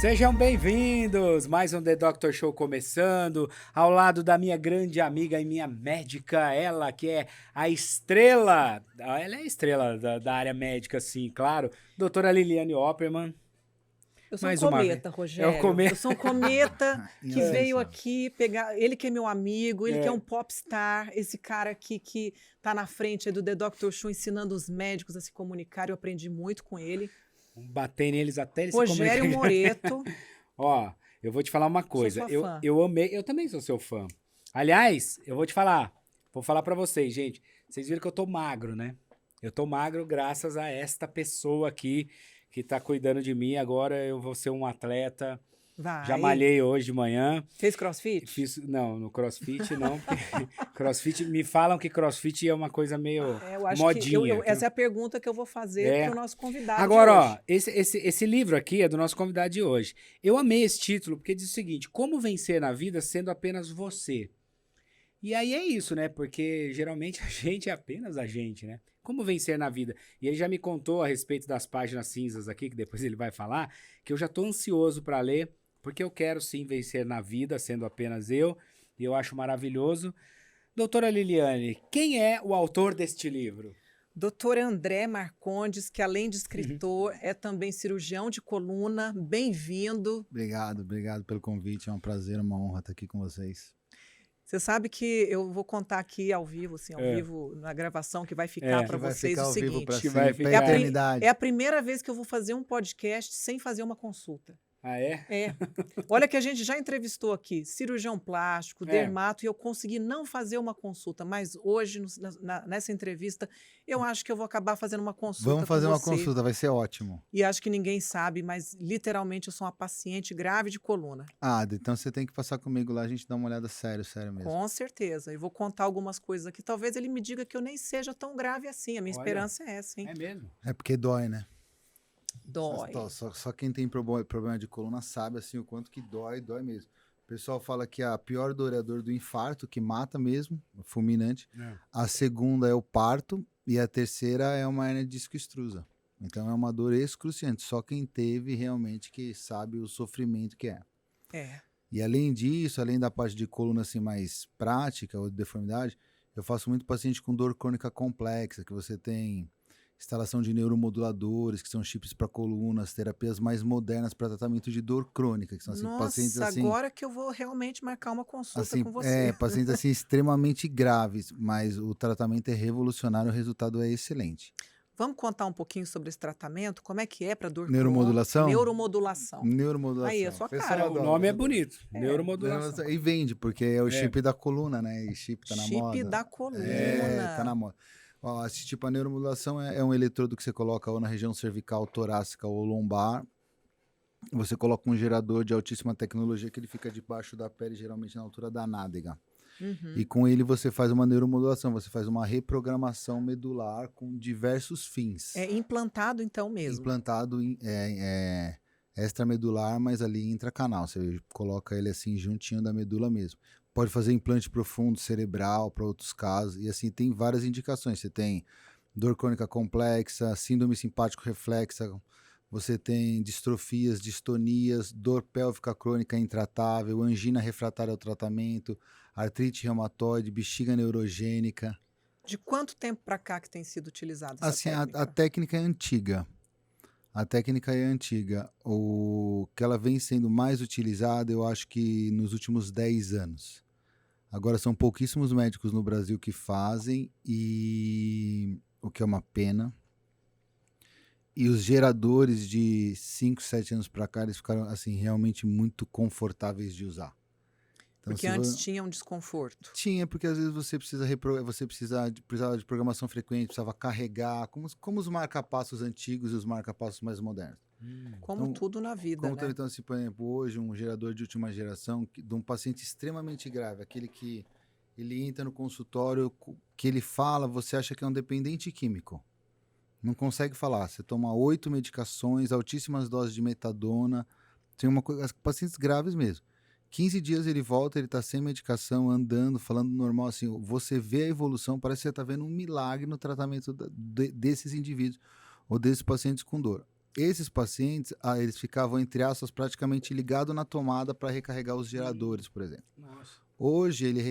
Sejam bem-vindos! Mais um The Doctor Show começando, ao lado da minha grande amiga e minha médica, ela que é a estrela, ela é a estrela da área médica, sim, claro, doutora Liliane Opperman, Eu sou um mais uma vez. cometa, É o Rogério. cometa. Eu sou um cometa Em que veio ascensão. aqui pegar. Ele que é meu amigo, ele que é É. um popstar, esse cara aqui que tá na frente aí do The Doctor Show ensinando os médicos a se comunicar. Eu aprendi muito com ele. Bater neles até eles se Rogério comunicarem. Moreto. Ó, eu vou te falar uma coisa, sua eu, fã. eu amei, eu também sou seu fã. Aliás, eu vou te falar, vou falar pra vocês, gente, vocês viram que eu tô magro, né? Eu tô magro graças a esta pessoa aqui que tá cuidando de mim, agora eu vou ser um atleta, já Vai. malhei hoje de manhã, Fez crossfit? não, no CrossFit não, porque CrossFit, me falam que CrossFit é uma coisa meio Eu acho modinha. essa é a pergunta que eu vou fazer É. pro nosso convidado Agora, de ó, hoje. esse livro aqui é do nosso convidado de hoje. Eu amei esse título porque diz o seguinte: como vencer na vida sendo apenas você? E aí é isso, né? Porque geralmente a gente é apenas a gente, né? Como vencer na vida? E ele já me contou a respeito das páginas cinzas aqui, que depois ele vai falar, que eu já tô ansioso para ler, porque eu quero sim vencer na vida sendo apenas eu, e eu acho maravilhoso. Doutora Liliane, quem é o autor deste livro? Doutor André Marcondes, que além de escritor, é também cirurgião de coluna. Bem-vindo. Obrigado pelo convite. É um prazer, uma honra estar aqui com vocês. Você sabe que eu vou contar aqui ao vivo, assim, ao É. vivo, na gravação que vai ficar para Que vai vocês ficar o ao vivo seguinte. para que vai sempre, ficar- pra eternidade. É a primeira vez que eu vou fazer um podcast sem fazer uma consulta. Ah, é? É. Olha que a gente já entrevistou aqui cirurgião plástico, É. dermato, e eu consegui não fazer uma consulta, mas hoje, nessa entrevista, eu acho que eu vou acabar fazendo uma consulta Vamos fazer com uma você. consulta, vai ser ótimo. E acho que ninguém sabe, mas literalmente eu sou uma paciente grave de coluna. Então você tem que passar comigo lá, a gente dá uma olhada sério mesmo. Com certeza. E vou contar algumas coisas aqui. Talvez ele me diga que eu nem seja tão grave assim. A minha Olha. esperança é essa, hein? É mesmo? É porque dói, né? Dói. Só quem tem problema de coluna sabe assim o quanto que dói mesmo. O pessoal fala que a pior dor é a dor do infarto, que mata mesmo, fulminante. É. A segunda é o parto e a terceira é uma hernia de disco extrusa. Então é uma dor excruciante. Só quem teve realmente que sabe o sofrimento que é. É. E além disso, além da parte de coluna assim mais prática ou de deformidade, eu faço muito paciente com dor crônica complexa, que você tem instalação de neuromoduladores, que são chips para colunas, terapias mais modernas para tratamento de dor crônica, que são assim, pacientes Nossa, assim, agora que eu vou realmente marcar uma consulta assim, com você. pacientes assim extremamente graves, mas o tratamento é revolucionário, o resultado é excelente. Vamos contar um pouquinho sobre esse tratamento? Como é que é para dor Neuromodulação? crônica? Neuromodulação. Neuromodulação. Aí, a sua Pessoal cara. O adora, nome é adora. bonito. Neuromodulação. E vende, porque é o É. chip da coluna, né? E chip tá na Chip moda. da coluna. Tá na moda. Ó, esse tipo, a neuromodulação é um eletrodo que você coloca ou na região cervical, torácica ou lombar. Você coloca um gerador de altíssima tecnologia que ele fica debaixo da pele, geralmente na altura da nádega. Uhum. E com ele você faz uma neuromodulação, você faz uma reprogramação medular com diversos fins. É implantado então mesmo. Implantado extramedular, mas ali intracanal. Você coloca ele assim juntinho da medula mesmo. Pode fazer implante profundo cerebral para outros casos. E assim, tem várias indicações. Você tem dor crônica complexa, síndrome simpático reflexa, você tem distrofias, distonias, dor pélvica crônica intratável, angina refratária ao tratamento, artrite reumatoide, bexiga neurogênica. De quanto tempo para cá que tem sido utilizada essa Assim, técnica? a técnica é antiga. A técnica é antiga. O que ela vem sendo mais utilizada, eu acho que nos últimos 10 anos. Agora são pouquíssimos médicos no Brasil que fazem, e o que é uma pena. E os geradores de 5, 7 anos para cá, eles ficaram assim, realmente muito confortáveis de usar. Então, Porque antes tinha um desconforto. Tinha, porque às vezes você precisava de programação frequente, precisava carregar, como os marca-passos antigos e os marca-passos mais modernos. Como Então, tudo na vida, né? Então, assim, por exemplo, hoje um gerador de última geração de um paciente extremamente grave, aquele que ele entra no consultório, que ele fala, você acha que é um dependente químico. Não consegue falar. Você toma 8 medicações, altíssimas doses de metadona, tem pacientes graves mesmo. 15 dias ele volta, ele está sem medicação, andando, falando normal, assim, você vê a evolução, parece que você está vendo um milagre no tratamento desses indivíduos ou desses pacientes com dor. esses pacientes, eles ficavam, entre aspas, praticamente ligados na tomada para recarregar os geradores, por exemplo. Nossa. Hoje ele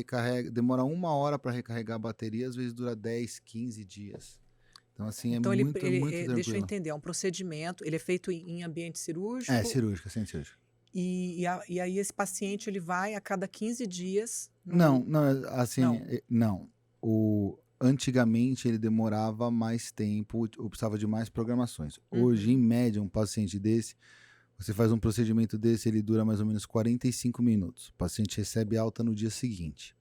demora 1 hora para recarregar a bateria, às vezes dura 10, 15 dias. Então, assim, Então, muito tranquilo. deixa eu entender, é um procedimento, ele é feito em ambiente cirúrgico? É, cirúrgica, sem cirúrgica. E aí esse paciente, ele vai a cada 15 dias? Não, assim, Não. não. Antigamente ele demorava mais tempo, ou precisava de mais programações. Hoje, em média, um paciente desse, você faz um procedimento desse, ele dura mais ou menos 45 minutos. O paciente recebe alta no dia seguinte.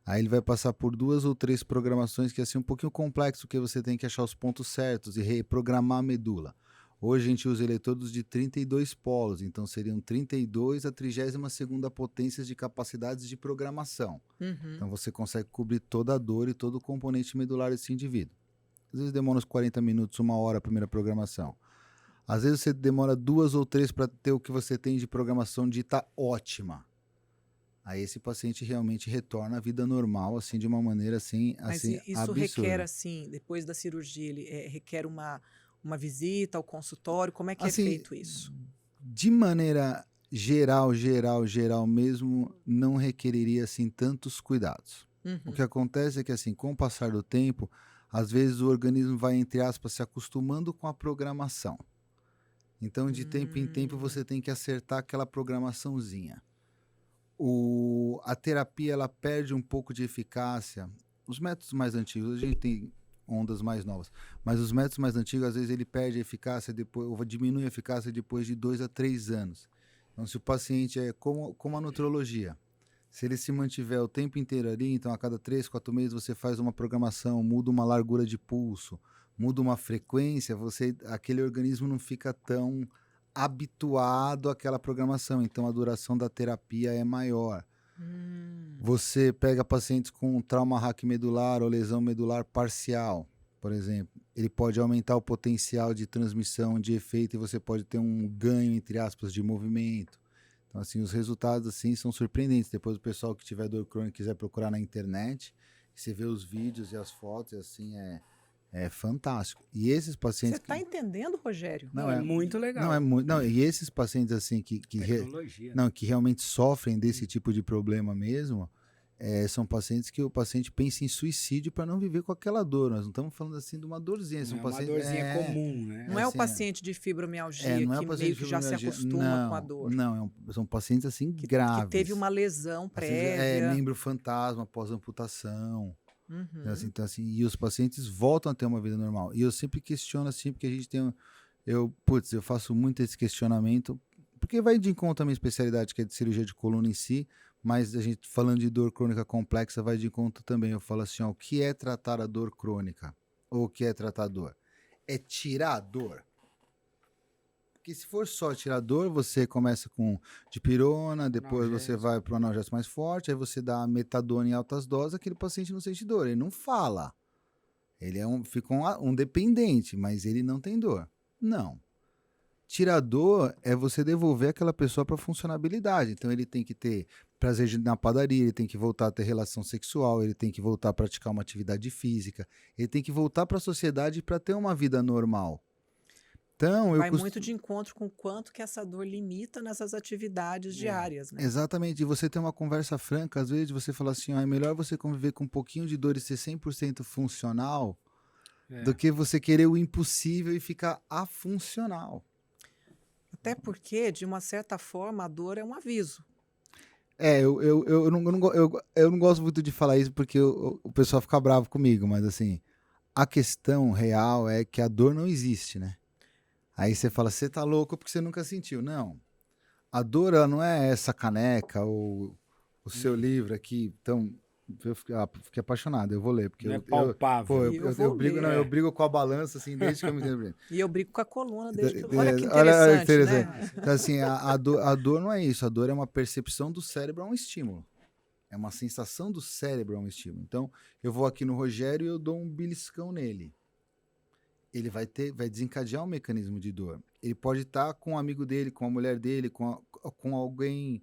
Aí ele vai passar por 2 ou 3 programações que é assim um pouquinho complexo, porque você tem que achar os pontos certos e reprogramar a medula. Hoje a gente usa eletrodos de 32 polos, então seriam 32 a 32ª potências de capacidades de programação. Então você consegue cobrir toda a dor e todo o componente medular desse indivíduo. Às vezes demora uns 40 minutos, 1 hora a primeira programação. Às vezes você demora 2 ou 3 para ter o que você tem de programação dita ótima. Aí esse paciente realmente retorna à vida normal, assim, de uma maneira assim, Mas assim isso absurda. requer, assim, depois da cirurgia, ele requer uma visita ao consultório? Como é que Assim, é feito isso? De maneira geral mesmo, não requeriria assim tantos cuidados. O que acontece é que assim, com o passar do tempo, às vezes o organismo vai, entre aspas, se acostumando com a programação. Então, de tempo em tempo, você tem que acertar aquela programaçãozinha. A terapia, ela perde um pouco de eficácia. Os métodos mais antigos, a gente tem ondas mais novas, mas os métodos mais antigos, às vezes, ele perde a eficácia depois, ou diminui a eficácia depois de 2 a 3 anos. Então, se o paciente é como a nutrologia, se ele se mantiver o tempo inteiro ali, então a cada 3, 4 meses você faz uma programação, muda uma largura de pulso, muda uma frequência, aquele organismo não fica tão habituado àquela programação, então a duração da terapia é maior. Você pega pacientes com trauma raquimedular ou lesão medular parcial, por exemplo, ele pode aumentar o potencial de transmissão de efeito e você pode ter um ganho, entre aspas, de movimento. Então, assim, os resultados assim são surpreendentes. Depois o pessoal que tiver dor crônica quiser procurar na internet, você vê os vídeos e as fotos, assim, é fantástico. E esses pacientes... Você está entendendo, Rogério? Não, é muito legal. E esses pacientes assim que realmente sofrem desse tipo de problema mesmo, são pacientes que o paciente pensa em suicídio para não viver com aquela dor. Nós não estamos falando assim de uma dorzinha. Não é uma dorzinha comum, né? Não é o paciente de fibromialgia que meio que já se acostuma com a dor. Não, são pacientes assim graves. Que teve uma lesão prévia. Membro fantasma após amputação. Então, assim, e os pacientes voltam a ter uma vida normal. E eu sempre questiono assim, porque a gente tem... Eu faço muito esse questionamento, porque vai de encontro à minha especialidade, que é de cirurgia de coluna em si, mas a gente falando de dor crônica complexa vai de encontro também. Eu falo assim, o que é tratar a dor crônica? Ou o que é tratar a dor? É tirar a dor? Porque se for só tirar a dor, você começa com dipirona, depois você vai para o analgésico mais forte, aí você dá metadona em altas doses, aquele paciente não sente dor, ele não fala. Ele fica um dependente, mas ele não tem dor. Não. Tirar dor é você devolver aquela pessoa para a funcionabilidade. Então ele tem que ter prazer na padaria, ele tem que voltar a ter relação sexual, ele tem que voltar a praticar uma atividade física, ele tem que voltar para a sociedade para ter uma vida normal. Então, vai muito de encontro com o quanto que essa dor limita nessas atividades diárias, né? Exatamente. E você tem uma conversa franca, às vezes você fala assim, é melhor você conviver com um pouquinho de dor e ser 100% funcional do que você querer o impossível e ficar afuncional. Até porque, de uma certa forma, a dor é um aviso. Eu não gosto muito de falar isso porque o pessoal fica bravo comigo, mas assim, a questão real é que a dor não existe, né? Aí você fala, você tá louco porque você nunca sentiu. Não. A dor, ela não é essa caneca ou o seu livro aqui. Então, eu fiquei apaixonado, eu vou ler. Porque não é palpável. Eu brigo com a balança, assim, desde que eu me entendo. E eu brigo com a coluna desde que... Olha que interessante, né? Então, assim, a dor não é isso. A dor é uma percepção do cérebro a um estímulo. É uma sensação do cérebro a um estímulo. Então, eu vou aqui no Rogério e eu dou um beliscão nele. Ele vai desencadear um mecanismo de dor. Ele pode estar com um amigo dele, com a mulher dele, com alguém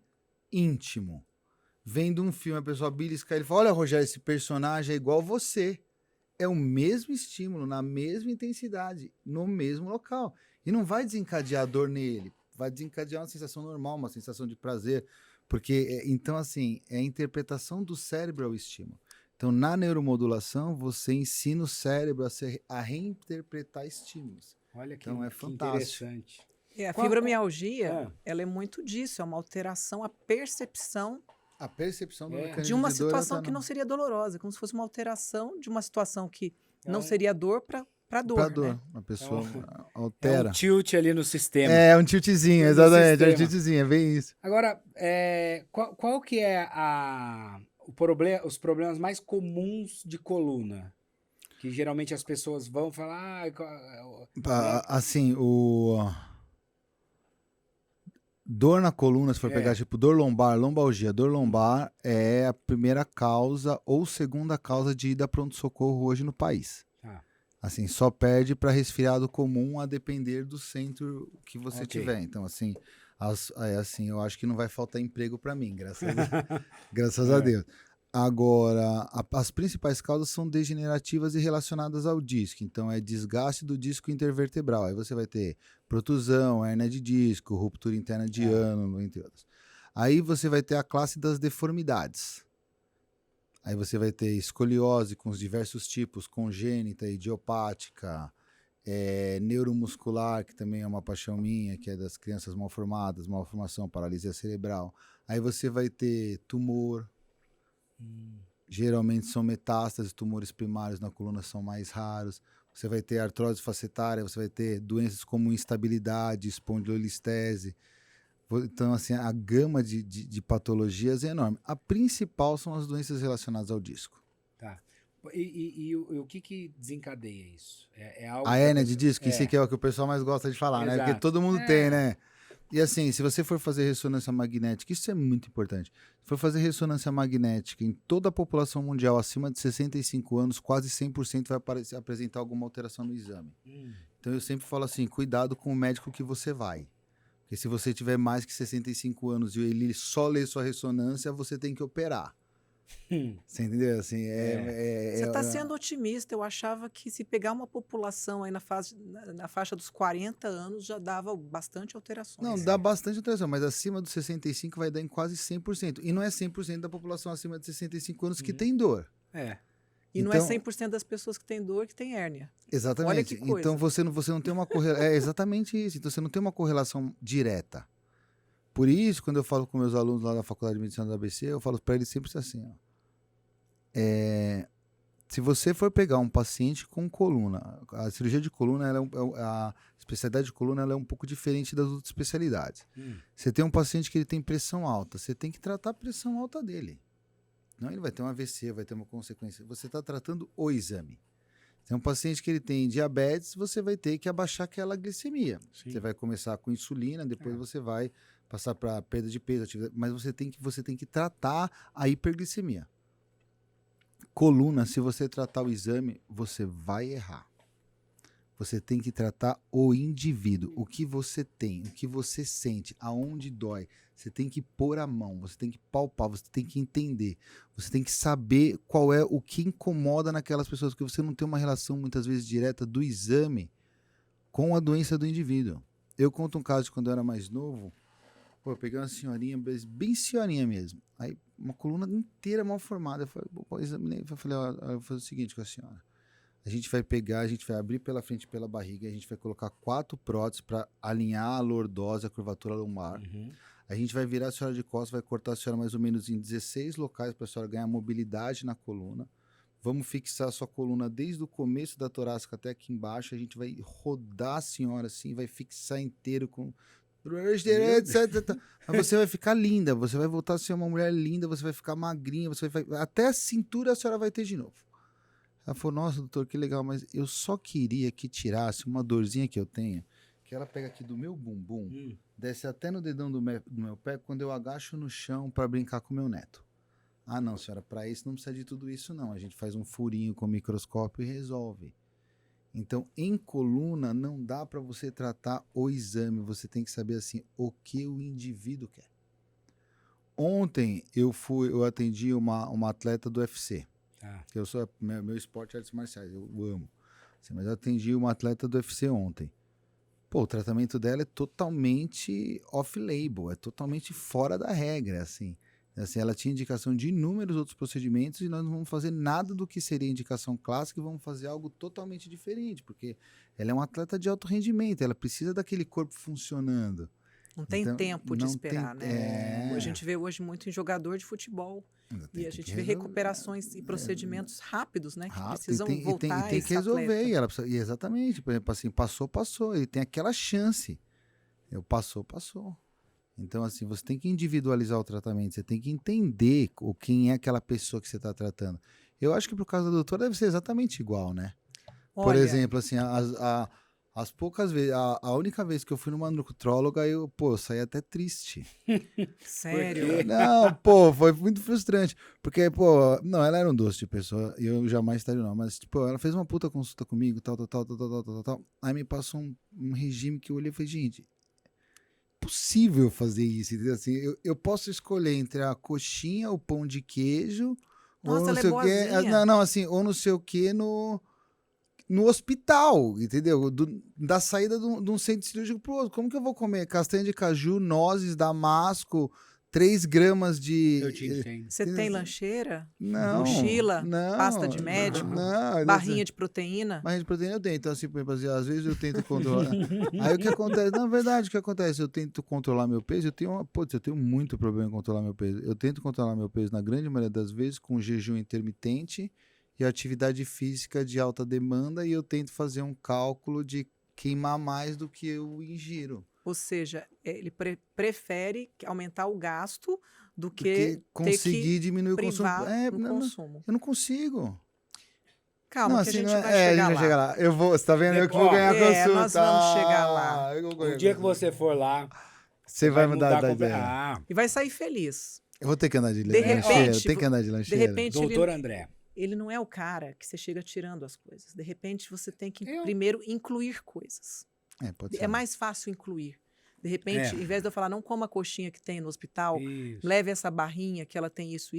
íntimo. Vendo um filme, a pessoa belisca ele e fala, olha, Rogério, esse personagem é igual você. é o mesmo estímulo, na mesma intensidade, no mesmo local. E não vai desencadear dor nele, vai desencadear uma sensação normal, uma sensação de prazer. Porque, então, assim, é a interpretação do cérebro ao estímulo. Então, na neuromodulação, você ensina o cérebro a reinterpretar estímulos. Olha que, Então, é que fantástico. interessante. A Qual- fibromialgia, Ah. ela é muito disso, é uma alteração, a percepção A percepção do É. de mecanismo uma de dor situação tá que não seria dolorosa, como se fosse uma alteração de uma situação que É não um- seria dor para pra dor, dor. né? A pessoa É altera. um tilt ali no sistema. É um tiltzinho, No exatamente. É um sistema. tiltzinho, é bem isso. Agora, qual que é os problemas mais comuns de coluna? Que geralmente as pessoas vão falar... né? Assim, dor na coluna, se for pegar, tipo, dor lombar, lombalgia, dor lombar é a primeira causa ou segunda causa de ida a pronto-socorro hoje no país. Ah, Assim, só perde para resfriado comum a depender do centro que você Ok. tiver. Então, assim, assim, eu acho que não vai faltar emprego para mim, graças a Deus. Agora, as principais causas são degenerativas e relacionadas ao disco. Então, é desgaste do disco intervertebral. Aí você vai ter protusão, hérnia de disco, ruptura interna de ânulo, entre outras. Aí você vai ter a classe das deformidades. Aí você vai ter escoliose com os diversos tipos, congênita, idiopática, neuromuscular, que também é uma paixão minha, que é das crianças malformadas, malformação, paralisia cerebral. Aí você vai ter tumor. Geralmente são metástases, tumores primários na coluna são mais raros. Você vai ter artrose facetária, você vai ter doenças como instabilidade, espondilolistese. Então, assim, a gama de patologias é enorme. A principal são as doenças relacionadas ao disco. Tá. E o que desencadeia isso? É algo A que hérnia de pessoa- disco, isso que é o que o pessoal mais gosta de falar, né? Porque Exato. todo mundo tem, né? E assim, se você for fazer ressonância magnética, isso é muito importante. Se for fazer ressonância magnética em toda a população mundial acima de 65 anos, quase 100% vai apresentar alguma alteração no exame. Então eu sempre falo assim, cuidado com o médico que você vai. Porque se você tiver mais que 65 anos e ele só lê sua ressonância, você tem que operar. Você entendeu? Assim, Você está sendo otimista. Eu achava que se pegar uma população aí na faixa dos 40 anos já dava bastante alterações. Não, dá bastante alteração, mas acima dos 65 vai dar em quase 100%. E não é 100% da população acima de 65 anos que tem dor. E não é 100% das pessoas que têm dor que tem hérnia. Exatamente. Olha que coisa. Então você não tem uma correlação. É exatamente isso. Então você não tem uma correlação direta. Por isso, quando eu falo com meus alunos lá da Faculdade de Medicina da ABC, eu falo para eles sempre assim: ó, se você for pegar um paciente com coluna, a cirurgia de coluna, a especialidade de coluna ela é um pouco diferente das outras especialidades. Você tem um paciente que ele tem pressão alta, você tem que tratar a pressão alta dele. Não, ele vai ter um AVC, vai ter uma consequência. Você está tratando o exame. Tem um paciente que ele tem diabetes, você vai ter que abaixar aquela glicemia. Sim. Você vai começar com insulina, depois você vai passar para perda de peso, mas você tem que tratar a hiperglicemia. Coluna, se você tratar o exame, você vai errar. Você tem que tratar o indivíduo, o que você tem, o que você sente, aonde dói. Você tem que pôr a mão, você tem que palpar, você tem que entender. Você tem que saber qual é o que incomoda naquelas pessoas, porque você não tem uma relação muitas vezes direta do exame com a doença do indivíduo. Eu conto um caso de quando eu era mais novo. Pô, eu peguei uma senhorinha, bem senhorinha mesmo. Aí, uma coluna inteira mal formada. Eu falei, pô, examinei. Eu falei, ó, eu vou fazer o seguinte com a senhora. A gente vai abrir pela frente pela barriga, a gente vai colocar 4 próteses para alinhar a lordose, a curvatura lombar. A gente vai virar a senhora de costas, vai cortar a senhora mais ou menos em 16 locais para a senhora ganhar mobilidade na coluna. Vamos fixar a sua coluna desde o começo da torácica até aqui embaixo. A gente vai rodar a senhora assim, vai fixar inteiro com... Mas você vai ficar linda, você vai voltar a ser uma mulher linda, você vai ficar magrinha, até a cintura a senhora vai ter de novo. Ela falou, nossa, doutor, que legal, mas eu só queria que tirasse uma dorzinha que eu tenho, que ela pega aqui do meu bumbum, desce até no dedão do meu pé, quando eu agacho no chão para brincar com meu neto. Ah, não, senhora, para isso não precisa de tudo isso, não. A gente faz um furinho com o microscópio e resolve. Então, em coluna, não dá para você tratar o exame, você tem que saber assim, o que o indivíduo quer. Ontem eu atendi uma atleta do UFC. Tá. Que eu sou meu esporte é artes marciais, eu amo. Assim, mas eu atendi uma atleta do UFC ontem. Pô, o tratamento dela é totalmente off-label, é totalmente fora da regra, assim. Assim, ela tinha indicação de inúmeros outros procedimentos e nós não vamos fazer nada do que seria indicação clássica e vamos fazer algo totalmente diferente, porque ela é uma atleta de alto rendimento, ela precisa daquele corpo funcionando. Não tem Então, tempo de não esperar, tem- né? A é. gente vê hoje muito em jogador de futebol. Tem E a que gente vê resolver. recuperações e procedimentos rápidos, né? Que Rápido, precisam voltar e tem esse que resolver. atleta. E ela precisa, e exatamente, por exemplo, assim, passou. Ele tem aquela chance. Passou. Então, assim, você tem que individualizar o tratamento, você tem que entender quem é aquela pessoa que você está tratando. Eu acho que pro caso da doutora deve ser exatamente igual, né? Por Olha, exemplo, assim, as poucas vezes, a única vez que eu fui numa nutróloga, eu saí até triste. sério. Não, pô, foi muito frustrante. Porque, pô, não, ela era um doce de pessoa e eu jamais estaria, não. Mas, tipo, ela fez uma puta consulta comigo, tal. Aí me passou um regime que eu olhei e falei, gente, possível fazer isso, entendeu? Assim, eu posso escolher entre a coxinha, o pão de queijo, ou Nossa, não ela é sei o quê. boazinha. Não, assim, ou não sei o quê no hospital, entendeu? Da saída de um centro cirúrgico pro outro. Como que eu vou comer castanha de caju, nozes, damasco, 3 gramas Eu te de... entendo. Você tem lancheira, Não, mochila, pasta de não, médico, não. barrinha de proteína? Mas de proteína eu tenho. Então, assim, por exemplo, assim, às vezes eu tento controlar. Aí o que acontece? Na verdade, o que acontece? Eu tento controlar meu peso. Eu tenho muito problema em controlar meu peso. Eu tento controlar meu peso, na grande maioria das vezes, com jejum intermitente e atividade física de alta demanda. E eu tento fazer um cálculo de queimar mais do que eu ingiro. Ou seja, ele prefere aumentar o gasto do Porque que ter que conseguir diminuir o consumo. privar no consumo. Eu não consigo. Calma, Não, que a assim, gente não é. vai A gente chegar vai chegar lá. lá. Você tá vendo? Eu que vou Ó, ganhar a consulta. nós vamos chegar lá. Eu vou ganhar O a dia que consulta. você for lá, Você vai mudar mudar da ideia. Ah, E vai sair feliz. Eu vou ter que andar de De lancheira. repente, Tem que andar de De lancheira. repente, doutor André. ele não é o cara que você chega tirando as coisas. De repente, você tem que Eu- primeiro incluir coisas. Pode ser. É mais fácil incluir. De repente, em vez de eu falar, não coma a coxinha que tem no hospital, Isso. leve essa barrinha que ela tem isso,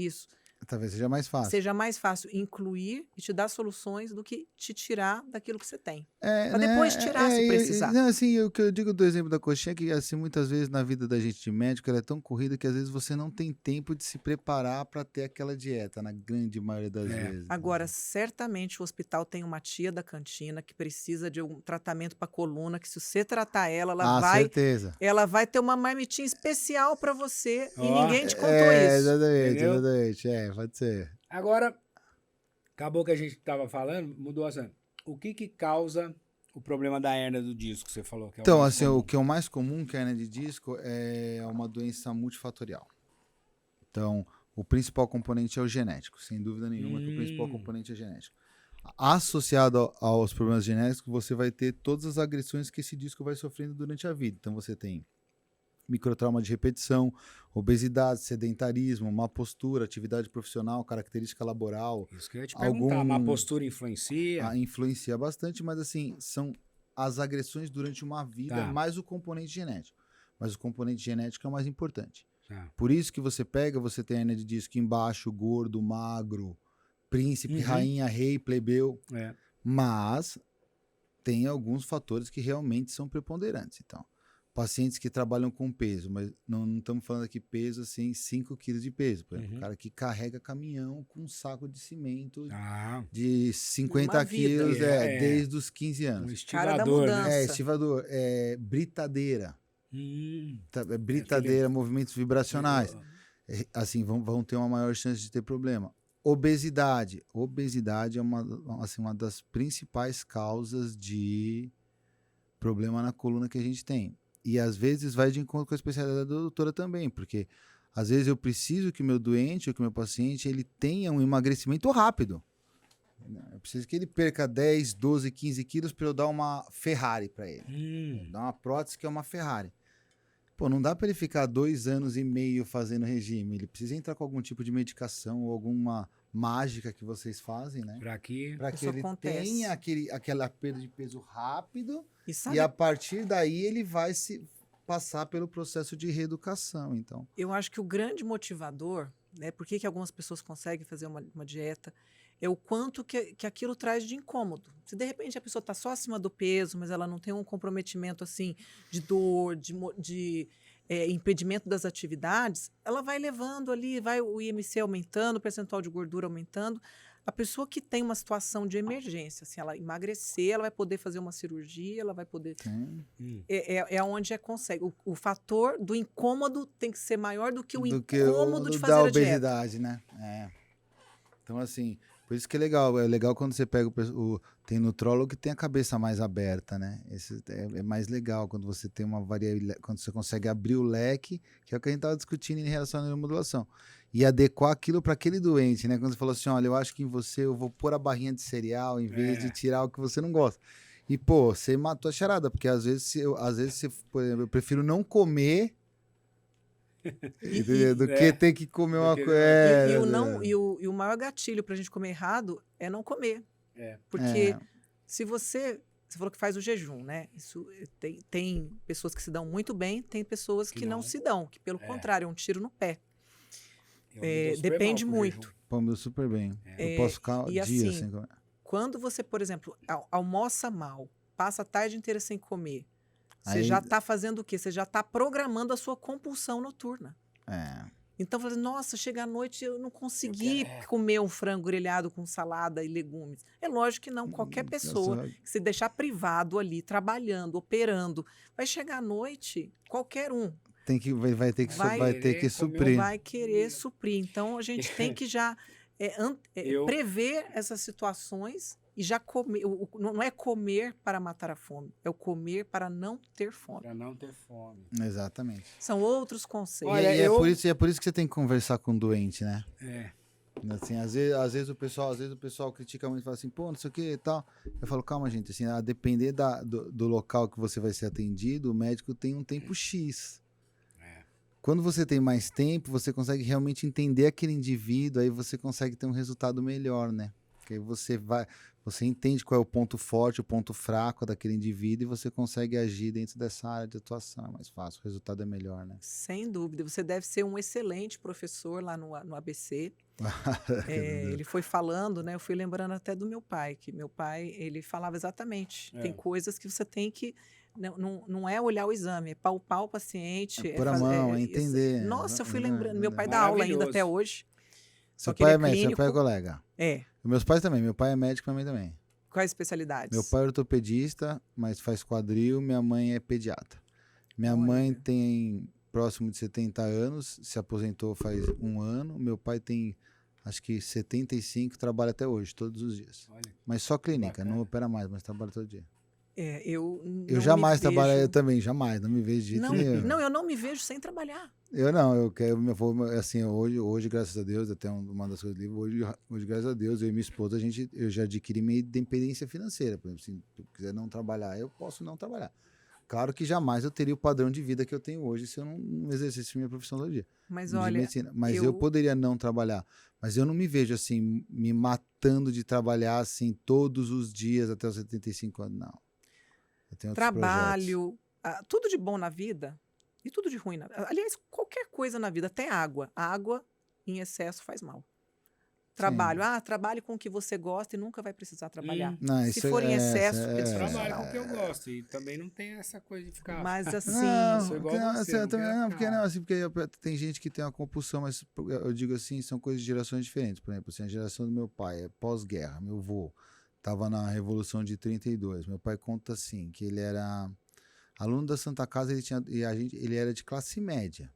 Talvez seja mais fácil. seja mais fácil incluir e te dar soluções do que te tirar daquilo que você tem. Pra Né, depois tirar se precisar. Não, assim, o que eu digo do exemplo da coxinha é que, assim, muitas vezes na vida da gente de médico, ela é tão corrida que às vezes você não tem tempo de se preparar para ter aquela dieta, na grande maioria das vezes. Agora, certamente o hospital tem uma tia da cantina que precisa de um tratamento para coluna, que se você tratar ela, certeza. ela vai ter uma marmitinha especial para você e Ó. ninguém te contou isso. Exatamente, Entendeu? pode ser. Agora, acabou que a gente estava falando, mudou assim. O que causa o problema da hérnia do disco, você falou? Que é Então, mais assim, comum? o que é o mais comum que é a hérnia de disco é uma doença multifatorial. Então, o principal componente é o genético, sem dúvida nenhuma que o principal componente é genético. Associado aos problemas genéticos, você vai ter todas as agressões que esse disco vai sofrendo durante a vida. Então, você tem microtrauma de repetição, obesidade, sedentarismo, má postura, atividade profissional, característica laboral. Isso que eu ia te perguntar. A má postura influencia? Influencia bastante, mas assim, são as agressões durante uma vida, Tá. mais o componente genético. Mas o componente genético é o mais importante. Tá. Por isso que você tem a hérnia de disco embaixo, gordo, magro, príncipe, rainha, rei, plebeu. Mas tem alguns fatores que realmente são preponderantes. Então, pacientes que trabalham com peso, mas não estamos falando aqui peso assim, 5 quilos de peso. Por exemplo, o cara que carrega caminhão com um saco de cimento de 50 Uma vida. quilos desde os 15 Um anos. Cara da estivador, né? mudança. Estivador, britadeira. Britadeira, Aquele- movimentos vibracionais. Assim, vão ter uma maior chance de ter problema. Obesidade. Obesidade é uma das principais causas de problema na coluna que a gente tem. E às vezes vai de encontro com a especialidade da doutora também, porque às vezes eu preciso que o meu doente ou que o meu paciente ele tenha um emagrecimento rápido. Eu preciso que ele perca 10, 12, 15 quilos para eu dar uma Ferrari para ele. Dar uma prótese que é uma Ferrari. Pô, não dá para ele ficar 2 anos e meio fazendo regime. Ele precisa entrar com algum tipo de medicação ou alguma mágica que vocês fazem, né? Para que Para que Isso ele acontece. tenha aquela perda de peso rápido E e a partir daí ele vai se passar pelo processo de reeducação. Então, eu acho que o grande motivador, né, por que algumas pessoas conseguem fazer uma dieta, é o quanto que aquilo traz de incômodo. Se de repente a pessoa está só acima do peso, mas ela não tem um comprometimento assim de dor, de impedimento das atividades, ela vai levando ali, vai o IMC aumentando, o percentual de gordura aumentando. A pessoa que tem uma situação de emergência, assim, ela emagrecer, ela vai poder fazer uma cirurgia, ela vai poder... É onde consegue. O fator do incômodo tem que ser maior do que o incômodo de fazer da a dieta. obesidade, né? Então, assim, por isso que é legal. É legal quando você pega tem nutrólogo que tem a cabeça mais aberta, né? Esse é mais legal quando você tem uma variabilidade, quando você consegue abrir o leque, que é o que a gente estava discutindo em relação à neuromodulação. E adequar aquilo para aquele doente, né? Quando você falou assim, olha, eu acho que em você eu vou pôr a barrinha de cereal em vez de tirar o que você não gosta. E, pô, você matou a charada, porque às vezes, por exemplo, eu prefiro não comer do que ter que comer uma coisa. E o maior gatilho para a gente comer errado é não comer. Porque se você falou que faz o jejum, né? Isso tem pessoas que se dão muito bem, tem pessoas que não se dão, que pelo contrário, é um tiro no pé. Depende muito. Pô, me deu super bem. Eu posso ficar dias sem comer. Quando você, por exemplo, almoça mal, passa a tarde inteira sem comer, você já está fazendo o quê? Você já está programando a sua compulsão noturna. Então, falando, nossa, chega à noite eu não consegui comer um frango grelhado com salada e legumes. É lógico que não. Qualquer pessoa que se deixar privado ali, trabalhando, operando, vai chegar à noite, qualquer um. Vai ter que suprir. Vai querer suprir. Então, a gente tem que já prever essas situações e já comer. Não é comer para matar a fome, é o comer para não ter fome. Para não ter fome. Exatamente. São outros conceitos. Olha, é por isso que você tem que conversar com o doente, né? Assim, às vezes o pessoal critica muito e fala assim, pô, não sei o que e tal. Eu falo, calma, gente, assim, a depender do local que você vai ser atendido, o médico tem um tempo X. Quando você tem mais tempo, você consegue realmente entender aquele indivíduo, aí você consegue ter um resultado melhor, né? Porque aí você entende qual é o ponto forte, o ponto fraco daquele indivíduo e você consegue agir dentro dessa área de atuação. É mais fácil, o resultado é melhor, né? Sem dúvida. Você deve ser um excelente professor lá no ABC. Ele foi falando, né? Eu fui lembrando até do meu pai, que meu pai, ele falava exatamente. Tem coisas que você tem que... Não é olhar o exame, é palpar o paciente. Pôr a mão, é entender. Nossa, eu fui lembrando. Meu pai dá aula ainda até hoje. Seu pai é médico, seu pai é colega. Meus pais também. Meu pai é médico, minha mãe também. Quais especialidades? Meu pai é ortopedista, mas faz quadril. Minha mãe é pediatra. Minha mãe tem próximo de 70 anos, se aposentou faz 1 ano. Meu pai tem, acho que 75, trabalha até hoje, todos os dias. Mas só clínica, não opera mais, mas trabalha todo dia. Eu jamais trabalharia também, jamais, não me vejo de jeito nenhum. Não, eu não me vejo sem trabalhar. Assim, hoje, graças a Deus, até uma das coisas do livro, hoje, graças a Deus, eu e minha esposa, eu já adquiri minha independência financeira. Por exemplo, se eu quiser não trabalhar, eu posso não trabalhar. Claro que jamais eu teria o padrão de vida que eu tenho hoje se eu não exercesse minha profissão todo dia. Mas olha, eu poderia não trabalhar, mas eu não me vejo assim, me matando de trabalhar assim todos os dias até os 75 anos, não. Eu tenho outros trabalho, tudo de bom na vida e tudo de ruim. Aliás, qualquer coisa na vida, até água. A água em excesso faz mal. Trabalho. Trabalhe com o que você gosta e nunca vai precisar trabalhar. Não, se for em excesso, é trabalho com o que eu gosto. E também não tem essa coisa de ficar... Mas assim... porque tem gente que tem uma compulsão, mas eu digo assim, são coisas de gerações diferentes. Por exemplo, assim, a geração do meu pai é pós-guerra. Meu avô estava na Revolução de 32. Meu pai conta assim, que ele era aluno da Santa Casa, ele era de classe média.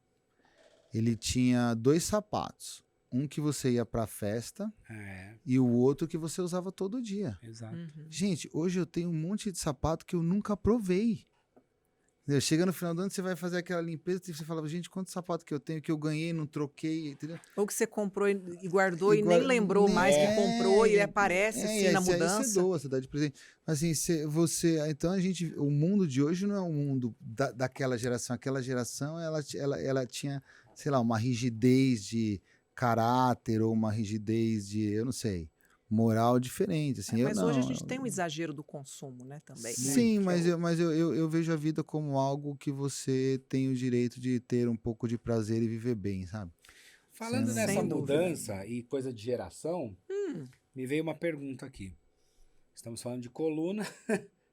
Ele tinha 2 sapatos. Um que você ia pra festa e o outro que você usava todo dia. Exato. Gente, hoje eu tenho um monte de sapato que eu nunca provei. Entendeu? Chega no final do ano, você vai fazer aquela limpeza e você fala, gente, quanto sapato que eu tenho, que eu ganhei, não troquei, entendeu? Ou que você comprou e guardou e nem lembrou mais que comprou e aparece assim na mudança. Você doa, você dá de presente. Mas assim, então o mundo de hoje não é o mundo daquela geração. Aquela geração, ela tinha, sei lá, uma rigidez de caráter ou uma rigidez de, eu não sei, moral diferente. Assim, mas hoje a gente tem um exagero do consumo, né, também. Sim, né? mas eu vejo a vida como algo que você tem o direito de ter um pouco de prazer e viver bem, sabe? Falando nessa mudança e coisa de geração, me veio uma pergunta aqui. Estamos falando de coluna,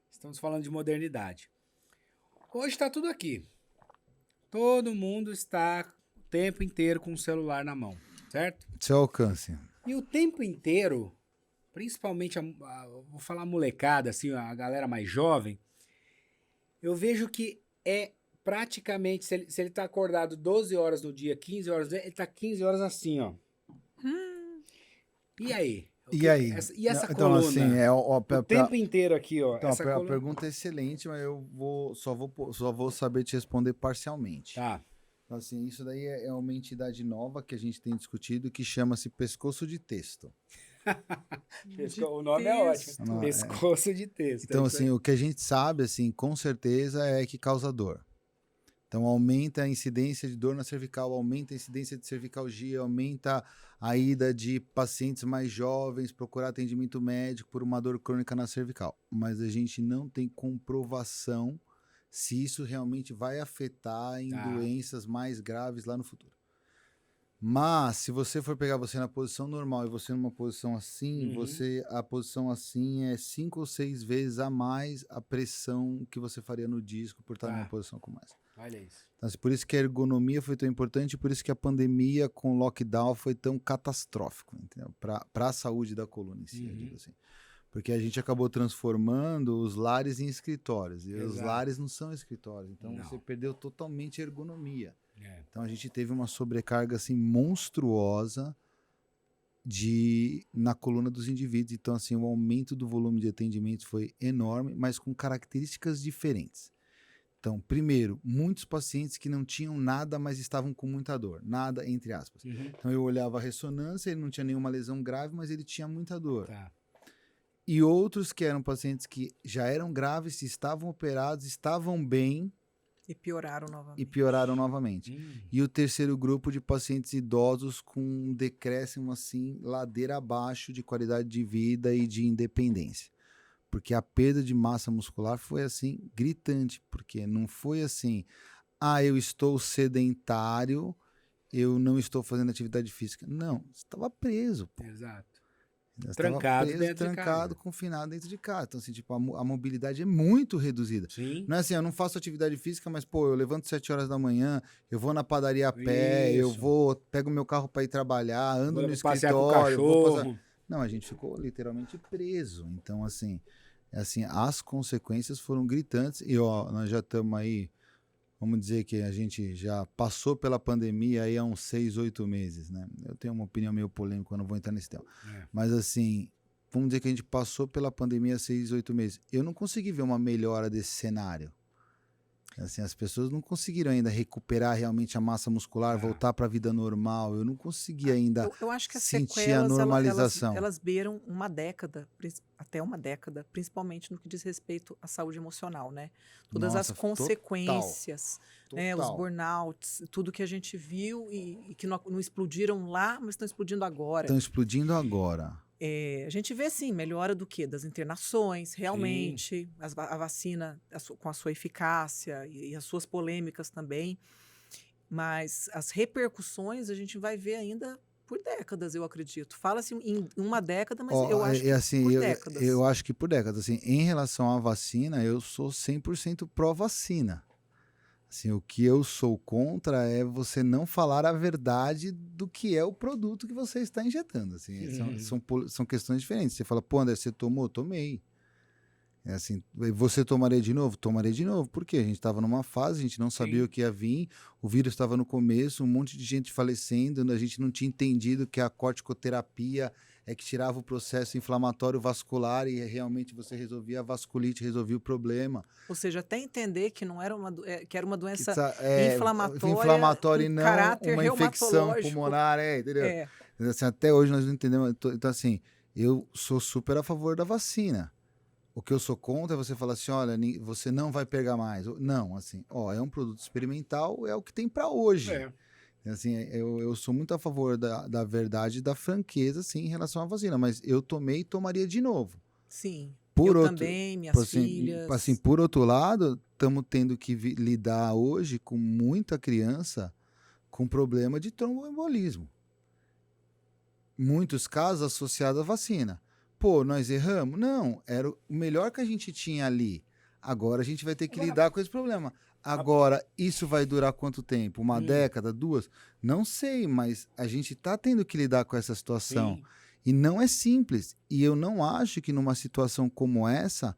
estamos falando de modernidade. Hoje está tudo aqui. Todo mundo está o tempo inteiro com o celular na mão, certo? Seu alcance. E o tempo inteiro, principalmente, vou falar molecada, assim, a galera mais jovem, eu vejo que é praticamente, se ele tá acordado 12 horas no dia, 15 horas, ele tá 15 horas assim, ó. E aí? E aí? E essa Então, coluna? assim, O tempo inteiro aqui, ó. então, essa a coluna... pergunta é excelente, mas só vou saber te responder parcialmente. Tá. Então, assim, isso daí é uma entidade nova que a gente tem discutido que chama-se pescoço de texto. O nome é ótimo. Não, Pescoço de texto. Então, é isso assim, o que a gente sabe, assim, com certeza é que causa dor. Então, aumenta a incidência de dor na cervical, aumenta a incidência de cervicalgia, aumenta a ida de pacientes mais jovens procurar atendimento médico por uma dor crônica na cervical. Mas a gente não tem comprovação se isso realmente vai afetar em doenças mais graves lá no futuro. Mas, se você for pegar você na posição normal e você numa posição assim, a posição assim é 5 ou 6 vezes a mais a pressão que você faria no disco por estar numa posição como essa. Olha isso. Então, assim, por isso que a ergonomia foi tão importante, por isso que a pandemia com lockdown foi tão catastrófico, entendeu? Para a saúde da coluna em si, eu digo assim. Porque a gente acabou transformando os lares em escritórios. E os lares não são escritórios. Então você perdeu totalmente a ergonomia. Então a gente teve uma sobrecarga assim, monstruosa na coluna dos indivíduos. Então, assim, o aumento do volume de atendimentos foi enorme, mas com características diferentes. Então, primeiro, muitos pacientes que não tinham nada, mas estavam com muita dor. Nada, entre aspas. Então eu olhava a ressonância, ele não tinha nenhuma lesão grave, mas ele tinha muita dor. E outros que eram pacientes que já eram graves, estavam operados, estavam bem. E pioraram novamente. E o terceiro grupo de pacientes idosos com um decréscimo assim, ladeira abaixo de qualidade de vida e de independência. Porque a perda de massa muscular foi assim, gritante. Porque não foi assim, eu estou sedentário, eu não estou fazendo atividade física. Não, você estava preso. Pô. Exato. Trancado dentro de casa. Confinado dentro de casa. Então, assim, tipo, a mobilidade é muito reduzida. Sim. Não é assim, eu não faço atividade física, mas, pô, eu levanto 7 horas da manhã, eu vou na padaria a pé, pego meu carro para ir trabalhar, ando no escritório. Com o cachorro. Não, a gente ficou literalmente preso. Então, assim, as consequências foram gritantes. E, ó, nós já estamos aí, vamos dizer que a gente já passou pela pandemia aí há uns 6, 8 meses, né? Eu tenho uma opinião meio polêmica, eu não vou entrar nesse tema. Mas, assim, vamos dizer que a gente passou pela pandemia há 6, 8 meses. Eu não consegui ver uma melhora desse cenário. Assim, as pessoas não conseguiram ainda recuperar realmente a massa muscular, voltar para a vida normal. Eu não consegui ainda eu acho que as sentir sequelas, a normalização. elas beiram uma década, até uma década, principalmente no que diz respeito à saúde emocional, né? Todas as consequências, né? Os burnouts, tudo que a gente viu e que não explodiram lá, mas estão explodindo agora. Estão explodindo agora. A gente vê, sim, melhora do quê? Das internações, realmente, a vacina com a sua eficácia e as suas polêmicas também, mas as repercussões a gente vai ver ainda por décadas, eu acredito. Fala-se em uma década, mas eu acho que assim, por décadas. Eu acho que por décadas. Assim, em relação à vacina, eu sou 100% pró-vacina. Assim, o que eu sou contra é você não falar a verdade do que é o produto que você está injetando. Assim, são questões diferentes. Você fala, pô, André, você tomou? Tomei. É assim, você tomaria de novo? Tomaria de novo. Por quê? A gente estava numa fase, a gente não sabia o que ia vir, o vírus estava no começo, um monte de gente falecendo, a gente não tinha entendido que a corticoterapia é que tirava o processo inflamatório vascular e realmente você resolvia a vasculite, resolvia o problema. Ou seja, até entender que não era que era uma doença inflamatória inflamatória e não caráter uma infecção pulmonar, entendeu? Assim, até hoje nós não entendemos. Então, assim, eu sou super a favor da vacina. O que eu sou contra é você falar assim, olha, você não vai pegar mais. Não, assim, é um produto experimental, é o que tem para hoje. Assim, eu sou muito a favor da verdade e da franqueza, assim, em relação à vacina, mas eu tomei e tomaria de novo. Sim, eu também, minhas filhas. Assim, por outro lado, estamos tendo que lidar hoje com muita criança com problema de tromboembolismo. muitos casos associados à vacina. Pô, nós erramos? Não, era o melhor que a gente tinha ali. Agora a gente vai ter que lidar com esse problema. Agora, isso vai durar quanto tempo? Uma década, 2? Não sei, mas a gente está tendo que lidar com essa situação. Sim. E não é simples. E eu não acho que numa situação como essa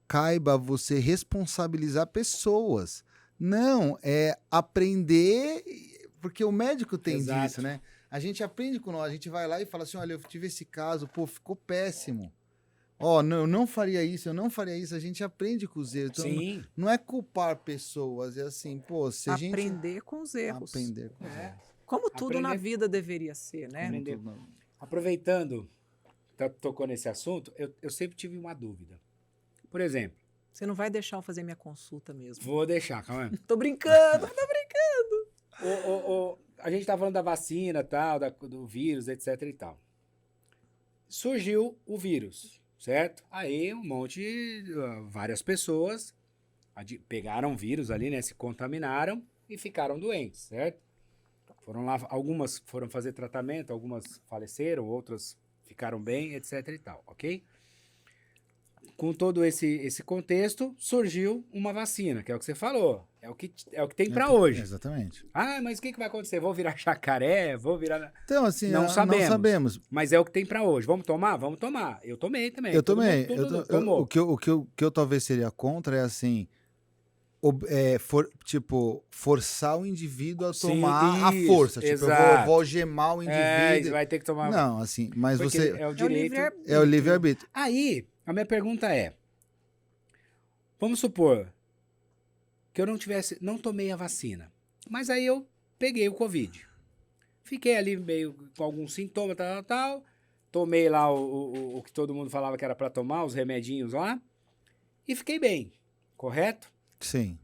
caiba você responsabilizar pessoas. Não, é aprender, porque o médico tem Exato. disso, né? A gente aprende com nós, a gente vai lá e fala assim, olha, eu tive esse caso, pô, ficou péssimo. Ó, eu não faria isso, eu não faria isso. A gente aprende com os erros. Então, Sim. não é culpar pessoas, é assim, pô, se a gente... Aprender com os erros. Aprender com os É. erros. Como tudo na Aprender- vida deveria ser, né? Como Aprender. tudo na- Aproveitando, tocou nesse assunto, eu sempre tive uma dúvida. Por exemplo, Você não vai deixar eu fazer minha consulta mesmo. vou deixar, calma aí. Tô brincando. A gente tá falando da vacina, tal, do vírus, etc e tal. Surgiu o vírus, certo? Aí várias pessoas pegaram o vírus ali, né? Se contaminaram e ficaram doentes, certo? Foram lá, algumas foram fazer tratamento, algumas faleceram, outras ficaram bem, etc e tal, ok? Com todo esse contexto, surgiu uma vacina, que é o que você falou. É o que tem pra hoje. Exatamente. Ah, mas o que vai acontecer? Vou virar jacaré? Vou virar... Então, assim, Não não sabemos. sabemos. Mas é o que tem pra hoje. Vamos tomar? Vamos tomar. Eu tomei também. Eu Todo mundo- também. todo mundo tomou. O que eu talvez seria contra é assim, forçar o indivíduo a Sim, tomar a isso, força. Tipo, eu exato. vou algemar o É, indivíduo. vai ter que tomar... Não, assim, mas porque você... é o É o direito... livre-arbítrio. É o livre-arbítrio. Aí, a minha pergunta é... Vamos supor que eu não tomei a vacina. Mas aí eu peguei o Covid. Fiquei ali meio com alguns sintomas, tal. Tomei lá o que todo mundo falava que era pra tomar, os remedinhos lá. E fiquei bem, correto? Sim.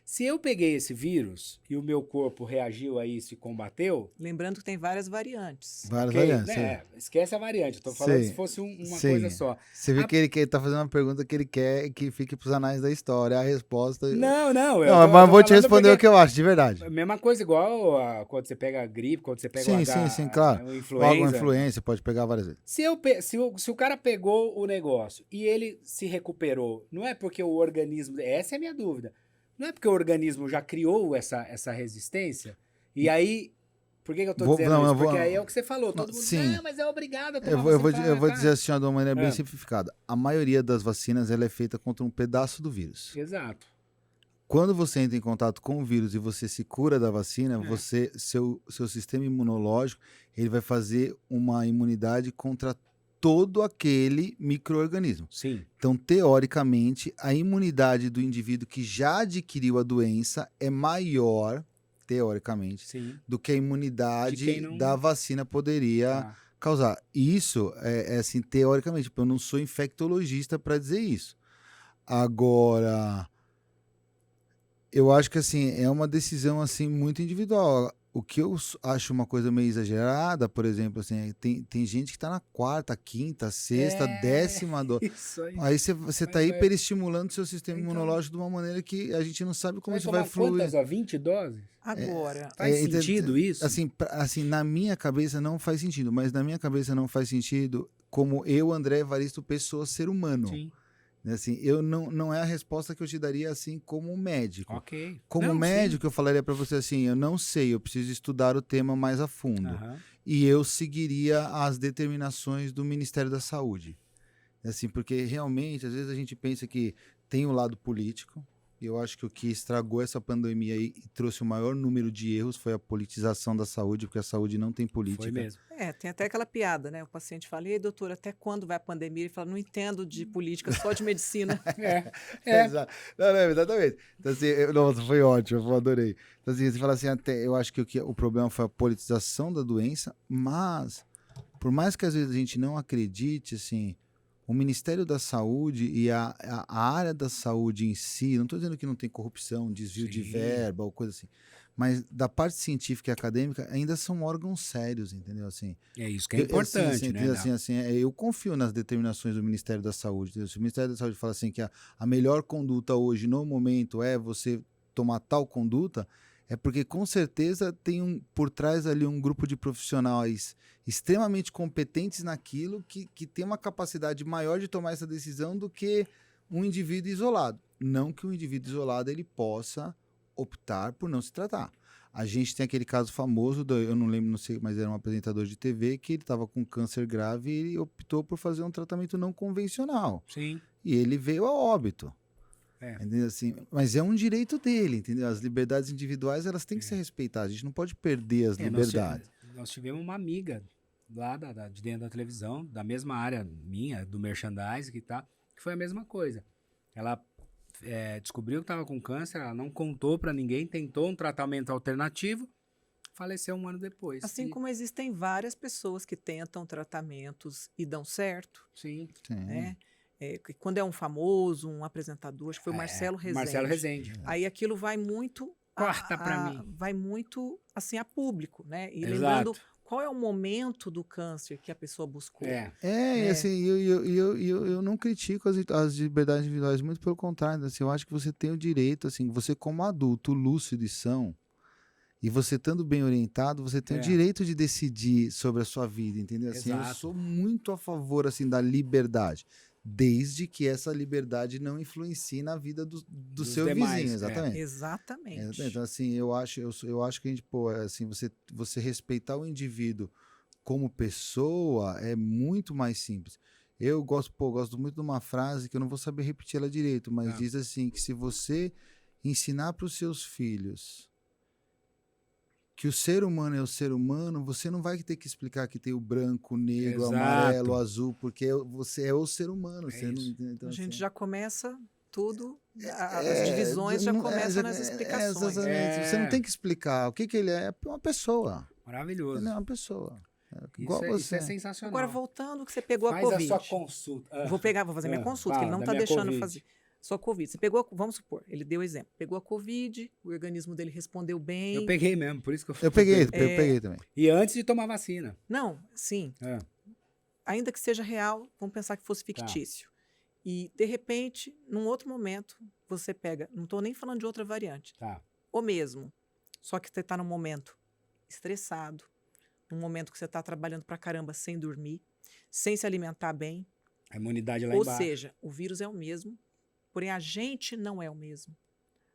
Se eu peguei esse vírus e o meu corpo reagiu a isso e combateu, Lembrando que tem várias variantes. Várias ok, variantes. né? Esquece a variante. Eu tô falando Sim, se fosse uma sim. coisa só. Você viu A- que ele tá fazendo uma pergunta que ele quer que fique pros anais da história. A resposta... Não. Não, mas vou te responder o que eu acho, de verdade. Mesma coisa, igual quando você pega a gripe, quando você pega Sim, claro. o Logo, influenza. influência, pode pegar várias vezes. Se o cara pegou o negócio e ele se recuperou, não é porque o organismo... Essa é a minha dúvida. Não é porque o organismo já criou essa resistência? E aí... Por que eu tô dizendo isso? Porque aí é o que você falou. Todo mundo diz, sim. mas é obrigado a tomar Eu vou dizer assim, ó, de uma maneira bem É. simplificada. A maioria das vacinas ela é feita contra um pedaço do vírus. Exato. Quando você entra em contato com o vírus e você se cura da vacina, seu sistema imunológico ele vai fazer uma imunidade contra todo aquele micro-organismo. Sim. Então, teoricamente, a imunidade do indivíduo que já adquiriu a doença é maior, teoricamente, Sim. do que a imunidade De quem não- da vacina poderia Tá. causar. E isso é assim, teoricamente, eu não sou infectologista para dizer isso. Agora, eu acho que assim, é uma decisão assim muito individual. O que eu acho uma coisa meio exagerada, por exemplo, assim, tem gente que está na 4ª, 5ª, 6ª, 10ª dose. Isso aí. Aí você está Vai- hiperestimulando o seu sistema Então- imunológico de uma maneira que a gente não sabe como Vai isso tomar vai fluir. quantas, ó? 20 doses? Agora, Faz então, sentido isso? Assim, na minha cabeça não faz sentido, mas na minha cabeça não faz sentido como eu, André Evaristo, pessoa, ser humano. Sim. Assim, não é a resposta que eu te daria assim como médico. Ok. Como Não, médico, eu falaria para você assim, eu não sei, eu preciso estudar o tema mais a fundo. Aham. E eu seguiria as determinações do Ministério da Saúde. Assim, porque realmente, às vezes a gente pensa que tem o lado político, e eu acho que o que estragou essa pandemia e trouxe o maior número de erros foi a politização da saúde, porque a saúde não tem política. Foi mesmo. tem até aquela piada, né? O paciente fala, e aí, doutor, até quando vai a pandemia? Ele fala, não entendo de política, só de medicina. Exato. Não, exatamente. Então, assim, nossa, foi ótimo, eu adorei. Então, assim, você fala assim, eu acho que o problema foi a politização da doença, mas, por mais que às vezes a gente não acredite, assim, o Ministério da Saúde e a área da saúde em si, não estou dizendo que não tem corrupção, desvio de Sim. verba ou coisa assim, mas da parte científica e acadêmica ainda são órgãos sérios, entendeu? Assim, É isso que é importante, né? eu confio nas determinações do Ministério da Saúde. Se o Ministério da Saúde fala assim que a melhor conduta hoje, no momento, é você tomar tal conduta, é porque com certeza tem por trás ali um grupo de profissionais extremamente competentes naquilo que tem uma capacidade maior de tomar essa decisão do que um indivíduo isolado. Não que o indivíduo isolado ele possa optar por não se tratar. A gente tem aquele caso famoso, eu não lembro, não sei, mas era um apresentador de TV que ele estava com câncer grave e ele optou por fazer um tratamento não convencional. Sim. E ele veio a óbito. É. Entendeu? Assim, mas é um direito dele, entendeu? As liberdades individuais elas têm que ser respeitadas. A gente não pode perder as liberdades. Nós tivemos uma amiga lá de dentro da televisão, da mesma área minha, do merchandising que foi a mesma coisa. Ela descobriu que estava com câncer, ela não contou para ninguém, tentou um tratamento alternativo, faleceu 1 ano depois. Assim como existem várias pessoas que tentam tratamentos e dão certo. Sim. Né? Quando é um famoso, um apresentador, acho que foi o Marcelo Rezende. Marcelo Rezende. Aí aquilo vai muito... Corta para mim. Vai muito, assim, a público, né? E Exato. lembrando qual é o momento do câncer que a pessoa buscou. E assim, eu não critico as liberdades individuais, muito pelo contrário. Assim, eu acho que você tem o direito, assim, você como adulto, lúcido e são, e você estando bem orientado, você tem o direito de decidir sobre a sua vida, entendeu? Assim, eu sou muito a favor, assim, da liberdade. Desde que essa liberdade não influencie na vida do seu demais, vizinho, exatamente. Exatamente. Então, assim, eu acho que a gente, assim, você respeitar o indivíduo como pessoa é muito mais simples. Eu gosto muito de uma frase que eu não vou saber repetir ela direito, mas diz assim, que se você ensinar para os seus filhos que o ser humano é o ser humano, você não vai ter que explicar que tem o branco, o negro, o amarelo, o azul, porque você é o ser humano. Então, a gente já começa tudo, as divisões já começam nas explicações. Exatamente. Você não tem que explicar o que ele é uma pessoa. Maravilhoso. Ele é uma pessoa. Isso é sensacional. Agora, voltando, que você pegou a Covid. Covid. Faz a sua consulta. Vou fazer minha consulta, que ele não está deixando fazer. Só Covid. Você pegou, vamos supor, ele deu exemplo. Pegou a Covid, o organismo dele respondeu bem. Eu peguei mesmo, por isso que eu peguei também. E antes de tomar vacina. Não, sim. Ainda que seja real, vamos pensar que fosse fictício. E, de repente, num outro momento, você pega, não estou nem falando de outra variante, o mesmo, só que você está num momento estressado, num momento que você está trabalhando pra caramba sem dormir, sem se alimentar bem. A imunidade lá embaixo. Ou seja, o vírus é o mesmo, porém a gente não é o mesmo.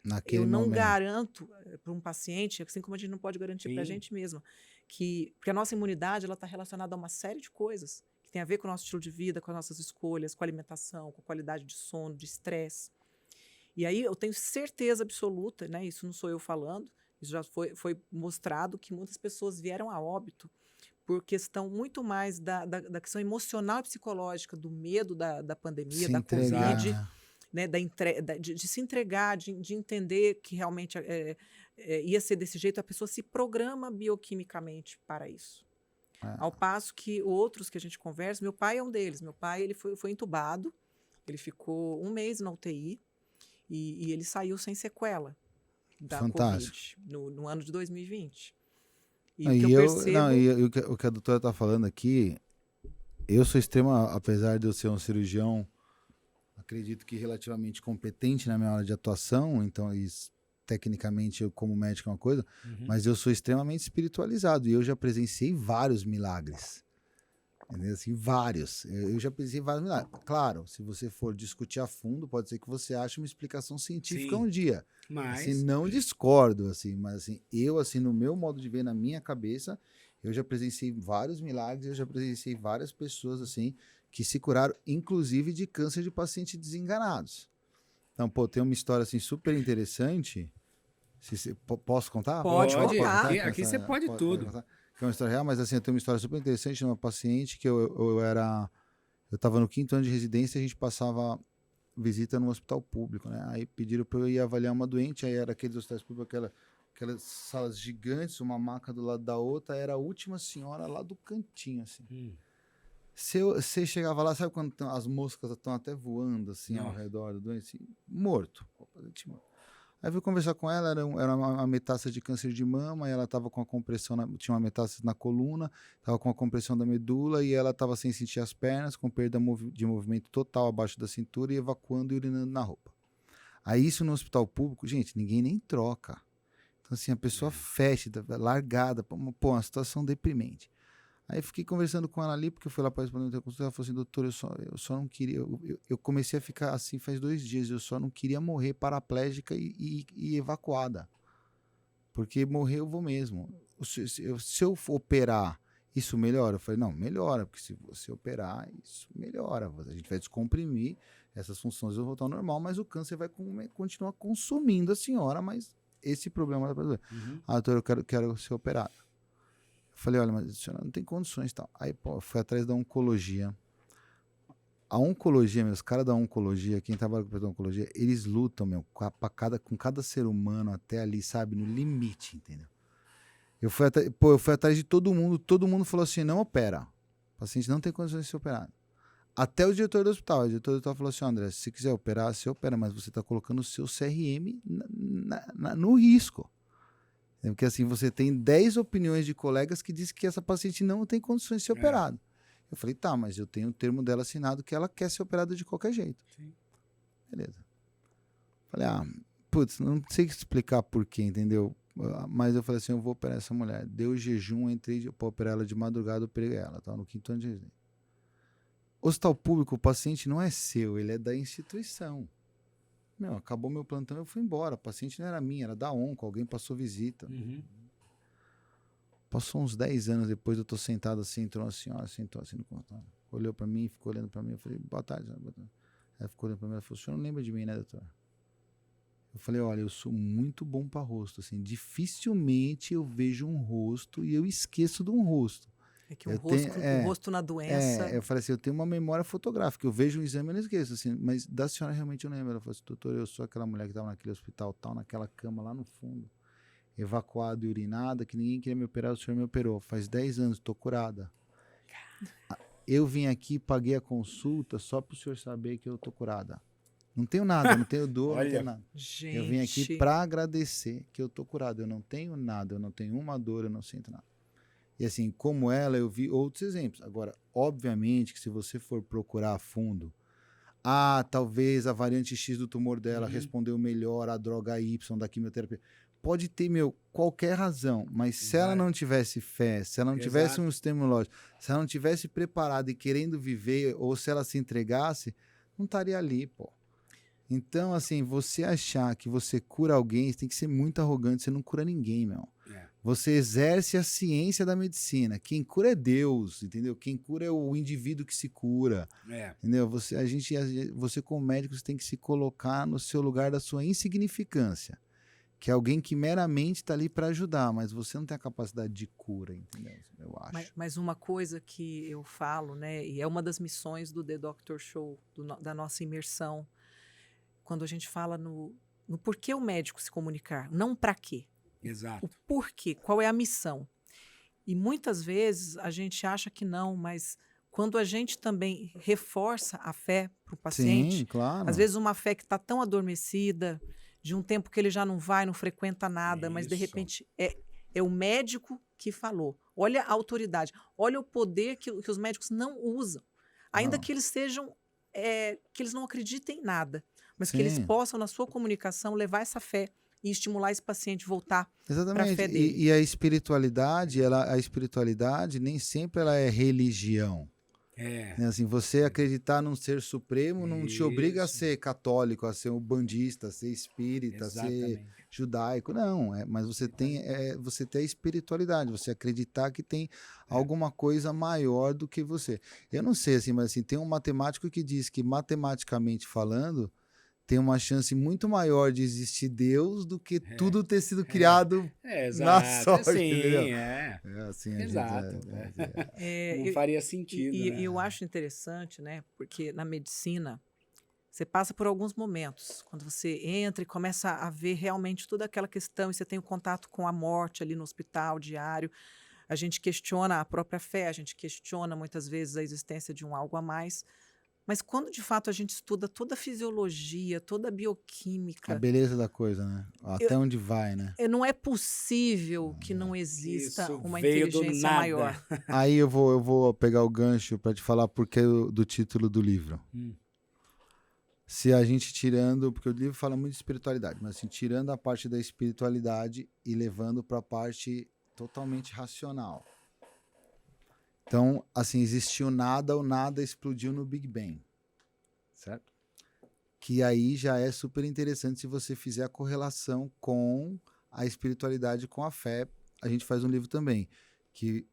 Naquele eu não momento. garanto para um paciente, assim como a gente não pode garantir para a gente mesma, porque a nossa imunidade está relacionada a uma série de coisas que tem a ver com o nosso estilo de vida, com as nossas escolhas, com a alimentação, com a qualidade de sono, de estresse. E aí eu tenho certeza absoluta, né, isso não sou eu falando, isso já foi mostrado que muitas pessoas vieram a óbito por questão muito mais da questão emocional e psicológica, do medo da pandemia, da Covid, né, de se entregar, de entender que realmente ia ser desse jeito, a pessoa se programa bioquimicamente para isso. Ao passo que outros que a gente conversa, meu pai é um deles. Meu pai ele foi entubado, ele ficou 1 mês na UTI e ele saiu sem sequela da Covid no ano de 2020. O que a doutora está falando aqui, eu sou apesar de eu ser um cirurgião, acredito que relativamente competente na minha área de atuação, então tecnicamente eu como médico é uma coisa, mas eu sou extremamente espiritualizado e eu já presenciei vários milagres. Entendeu? Assim, vários. Eu já presenciei vários milagres. Claro, se você for discutir a fundo, pode ser que você ache uma explicação científica um dia. Mas assim, não discordo, assim, mas assim, eu, assim, no meu modo de ver, na minha cabeça, eu já presenciei vários milagres, eu já presenciei várias pessoas, assim, que se curaram, inclusive de câncer de pacientes desenganados. Então, tem uma história, assim, super interessante. Posso contar? Pode. Aqui você pode tudo. Que é uma história real, mas assim, eu tenho uma história super interessante de uma paciente que eu estava no 5º ano de residência e a gente passava visita no hospital público, né? Aí pediram para eu ir avaliar uma doente, aí era aqueles hospitais públicos, aquelas salas gigantes, uma maca do lado da outra, era a última senhora lá do cantinho, assim. Você chegava lá, sabe quando as moscas estão até voando, assim, ao redor do doente? Assim, morto. Aí eu fui conversar com ela, era uma metástase de câncer de mama, e ela estava com a compressão, tinha uma metástase na coluna, estava com a compressão da medula, e ela estava sem sentir as pernas, com perda de movimento total abaixo da cintura e evacuando e urinando na roupa. Aí isso no hospital público, gente, ninguém nem troca. Então, assim, a pessoa fétida, largada, pô, uma situação deprimente. Aí fiquei conversando com ela ali, porque eu fui lá para responder a consulta, ela falou assim, doutor, eu só não queria, eu comecei a ficar assim faz 2 dias, eu só não queria morrer paraplégica e evacuada, porque morrer eu vou mesmo. Se eu operar, isso melhora? Eu falei, não, melhora, porque se você operar, isso melhora, a gente vai descomprimir, essas funções vão voltar ao normal, mas o câncer vai continuar consumindo a senhora, mas esse problema vai resolver. Doutor, eu quero ser operado. Falei, olha, mas a senhora não tem condições e tal. Aí, pô, eu fui atrás da oncologia. A oncologia, os caras da oncologia, quem trabalha com a oncologia, eles lutam, com cada ser humano até ali, sabe, no limite, entendeu? Eu fui atrás de todo mundo falou assim, não opera. O paciente não tem condições de ser operado. Até o diretor do hospital. O diretor do hospital falou assim, André, se você quiser operar, você opera, mas você está colocando o seu CRM no risco. Porque assim, você tem 10 opiniões de colegas que dizem que essa paciente não tem condições de ser operada. Eu falei, tá, mas eu tenho o termo dela assinado que ela quer ser operada de qualquer jeito. Sim. Beleza. Falei, putz, não sei explicar porquê, entendeu? Mas eu falei assim, eu vou operar essa mulher. Deu jejum, entrei para operar ela de madrugada, operei ela, tá? No 5º ano de jejum. Hospital público, o paciente não é seu, ele é da instituição. Acabou meu plantão, eu fui embora. A paciente não era minha, era da onco, alguém passou visita. Passou uns 10 anos depois, eu tô sentado assim, entrou uma senhora, sentou assim no consultório. Olhou pra mim, ficou olhando pra mim, eu falei, boa tarde. Ela ficou olhando pra mim, ela falou, o senhor não lembra de mim, né, doutor? Eu falei, olha, eu sou muito bom pra rosto, assim, dificilmente eu vejo um rosto e eu esqueço de um rosto. É que o rosto na doença... eu falei assim, eu tenho uma memória fotográfica, eu vejo um exame e não esqueço, assim, mas da senhora realmente eu não lembro. Ela falou assim, doutor, eu sou aquela mulher que estava naquele hospital tal, naquela cama lá no fundo, evacuada e urinada, que ninguém queria me operar, o senhor me operou. Faz 10 anos, estou curada. Eu vim aqui, paguei a consulta só para o senhor saber que eu estou curada. Não tenho nada, não tenho dor, não tenho nada. Gente. Eu vim aqui para agradecer que eu estou curado. Eu não tenho nada, eu não tenho uma dor, eu não sinto nada. E assim, como ela, eu vi outros exemplos. Agora, obviamente que se você for procurar a fundo, talvez a variante X do tumor dela respondeu melhor à droga Y da quimioterapia. Pode ter, qualquer razão, mas se ela não tivesse fé, se ela não tivesse um sistema imunológico, se ela não tivesse preparada e querendo viver, ou se ela se entregasse, não estaria ali, pô. Então, assim, você achar que você cura alguém, você tem que ser muito arrogante, você não cura ninguém, meu. Você exerce a ciência da medicina. Quem cura é Deus, entendeu? Quem cura é o indivíduo que se cura. Entendeu? Você como médico, você tem que se colocar no seu lugar da sua insignificância. Que é alguém que meramente está ali para ajudar, mas você não tem a capacidade de cura, entendeu? Eu acho. Mas uma coisa que eu falo, né, e é uma das missões do The Doctor Show, da nossa imersão, quando a gente fala no porquê o médico se comunicar, não para quê. Exato. O porquê, qual é a missão. E muitas vezes a gente acha que não, mas quando a gente também reforça a fé para o paciente, sim, claro. Às vezes uma fé que está tão adormecida, de um tempo que ele já não vai, não frequenta nada, mas de repente é o médico que falou. Olha a autoridade, olha o poder que os médicos não usam. Ainda que eles sejam, que eles não acreditem em nada, mas que eles possam, na sua comunicação, levar essa fé e estimular esse paciente a voltar para a fé dele. E a espiritualidade, nem sempre ela é religião. Assim, você acreditar num ser supremo não te obriga a ser católico, a ser um bandista, a ser espírita, a ser judaico. Não, mas você tem a espiritualidade, você acreditar que tem alguma coisa maior do que você. Eu não sei, assim, mas assim, tem um matemático que diz que, matematicamente falando, tem uma chance muito maior de existir Deus do que tudo ter sido criado na sorte. Sim, assim, exato. Não faria sentido. E eu acho interessante, né? Porque na medicina, você passa por alguns momentos. Quando você entra e começa a ver realmente toda aquela questão, e você tem o contato com a morte ali no hospital diário, a gente questiona a própria fé, a gente questiona muitas vezes a existência de um algo a mais. Mas quando, de fato, a gente estuda toda a fisiologia, toda a bioquímica... A beleza da coisa, né? Até onde vai, né? Não é possível que não exista uma inteligência maior. Aí eu vou pegar o gancho para te falar porque do título do livro. Se a gente tirando, porque o livro fala muito de espiritualidade, mas assim, tirando a parte da espiritualidade e levando para a parte totalmente racional. Então, assim, existiu nada, o nada explodiu no Big Bang, certo? Que aí já é super interessante se você fizer a correlação com a espiritualidade, com a fé. A gente faz um livro também, que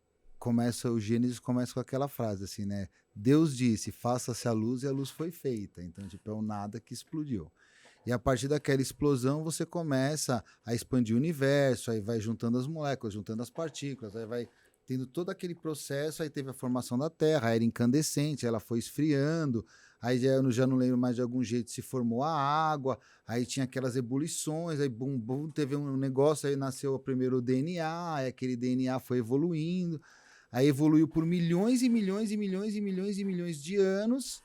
o Gênesis começa com aquela frase assim, né? Deus disse, faça-se a luz e a luz foi feita. Então, tipo, é o nada que explodiu. E a partir daquela explosão, você começa a expandir o universo, aí vai juntando as moléculas, juntando as partículas, aí vai tendo todo aquele processo, aí teve a formação da Terra, era incandescente, ela foi esfriando, aí já não lembro mais, de algum jeito se formou a água, aí tinha aquelas ebulições, aí bum, bum, teve um negócio, aí nasceu primeiro o DNA, aí aquele DNA foi evoluindo, aí evoluiu por milhões e milhões e milhões e milhões e milhões de anos,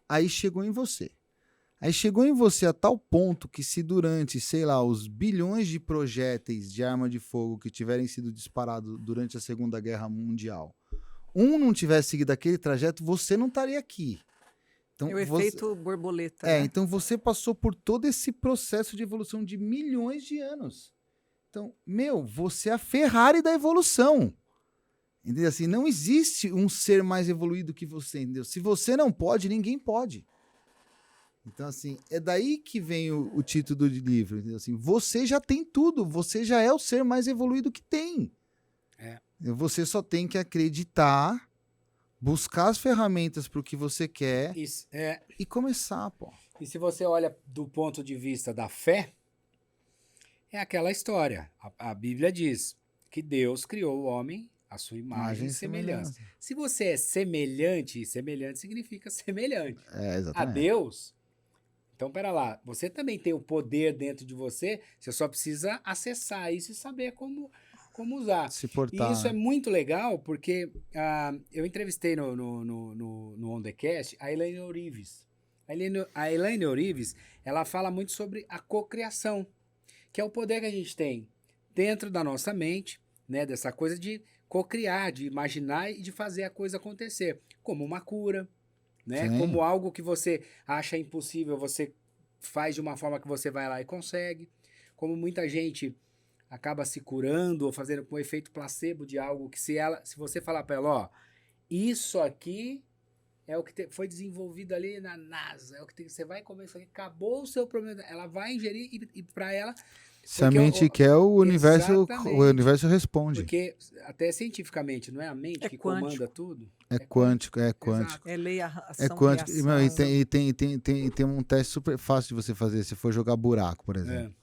aí chegou em você. Aí chegou em você a tal ponto que se durante, sei lá, os bilhões de projéteis de arma de fogo que tiverem sido disparados durante a Segunda Guerra Mundial, não tivesse seguido aquele trajeto, você não estaria aqui. Então, É o efeito borboleta, né? então você passou por todo esse processo de evolução de milhões de anos. Então, você é a Ferrari da evolução. Entendeu? Assim, não existe um ser mais evoluído que você, entendeu? Se você não pode, ninguém pode. Então, assim, é daí que vem o título do livro. Entendeu? Assim, você já tem tudo, você já é o ser mais evoluído que tem. Você só tem que acreditar, buscar as ferramentas para o que você quer e começar, pô. E se você olha do ponto de vista da fé, é aquela história. A Bíblia diz que Deus criou o homem à sua imagem e semelhança. Se você é semelhante, e semelhante significa semelhante a Deus, então pera lá, você também tem o poder dentro de você, você só precisa acessar isso e saber como usar. Se portar. E isso é muito legal, porque eu entrevistei no On The Cast a Elaine Orives. A Elaine Orives, ela fala muito sobre a cocriação, que é o poder que a gente tem dentro da nossa mente, né, dessa coisa de cocriar, de imaginar e de fazer a coisa acontecer, como uma cura, né, como algo que você acha impossível, você faz de uma forma que você vai lá e consegue, como muita gente acaba se curando ou fazendo com efeito placebo de algo que se você falar para ela, ó, isso aqui é o que foi desenvolvido ali na NASA, é o que você vai comer isso aqui, acabou o seu problema, ela vai ingerir e para ela... Se a mente quer, o universo responde. Porque até cientificamente, não é a mente que comanda tudo? É quântico. É lei, ação, é quântico. E tem um teste super fácil de você fazer, se for jogar buraco, por exemplo.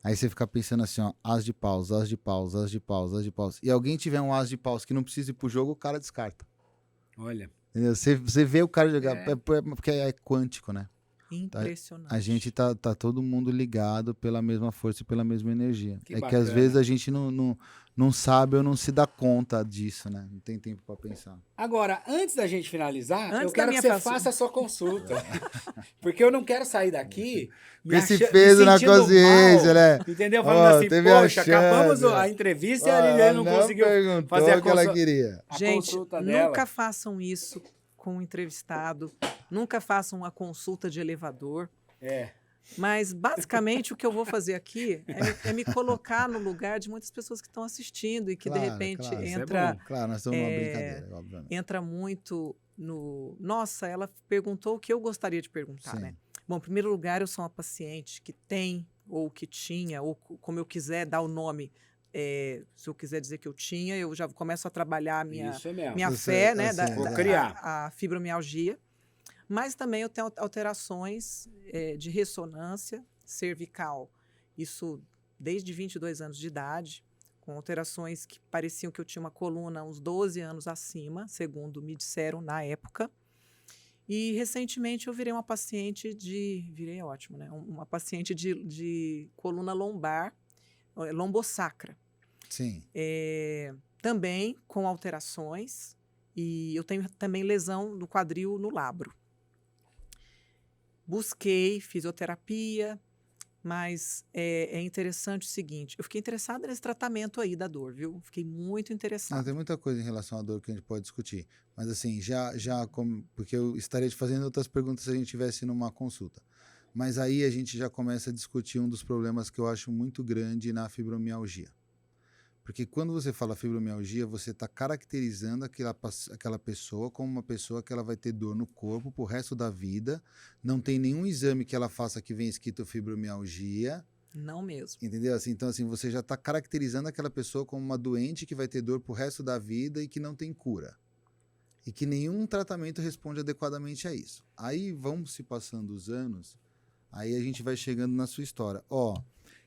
Aí você fica pensando assim, ó, as de paus, as de paus, as de paus, as de paus. E alguém tiver um as de paus que não precisa ir pro jogo, o cara descarta. Olha. Entendeu? Você vê o cara jogar, porque é quântico, né? Impressionante. A gente tá todo mundo ligado pela mesma força e pela mesma energia. Que que às vezes a gente não sabe ou não se dá conta disso, né? Não tem tempo para pensar. Agora, antes da gente finalizar, eu quero que você faça a sua consulta. Porque eu não quero sair daqui com esse peso na consciência, né? Entendeu? Falando assim, poxa, acabamos a entrevista e a Liliane não conseguiu fazer a que ela queria. Gente, nunca façam isso com um entrevistado, nunca façam uma consulta de elevador. Mas, basicamente, o que eu vou fazer aqui é me colocar no lugar de muitas pessoas que estão assistindo e que, de repente, entra... Claro, nós estamos numa brincadeira, obviamente. Entra muito no... Nossa, ela perguntou o que eu gostaria de perguntar, né? Bom, em primeiro lugar, eu sou uma paciente que tem, ou que tinha, ou como eu quiser dar o nome... se eu quiser dizer que eu tinha, eu já começo a trabalhar a minha fé, né, a fibromialgia. Mas também eu tenho alterações de ressonância cervical. Isso desde 22 anos de idade, com alterações que pareciam que eu tinha uma coluna uns 12 anos acima, segundo me disseram na época. E recentemente eu virei uma paciente virei ótimo, né? Uma paciente de coluna lombar, lombosacra. Sim. Também com alterações, e eu tenho também lesão do quadril no labro. Busquei fisioterapia, mas é interessante o seguinte, eu fiquei interessada nesse tratamento aí da dor, viu? Fiquei muito interessada. Tem muita coisa em relação à dor que a gente pode discutir, mas assim, porque eu estaria te fazendo outras perguntas se a gente estivesse numa consulta. Mas aí a gente já começa a discutir um dos problemas que eu acho muito grande na fibromialgia. Porque quando você fala fibromialgia, você está caracterizando aquela pessoa como uma pessoa que ela vai ter dor no corpo pro resto da vida. Não tem nenhum exame que ela faça que venha escrito fibromialgia. Não mesmo. Entendeu? Assim, então, assim, você já está caracterizando aquela pessoa como uma doente que vai ter dor pro resto da vida e que não tem cura. E que nenhum tratamento responde adequadamente a isso. Aí vão se passando os anos, aí a gente vai chegando na sua história.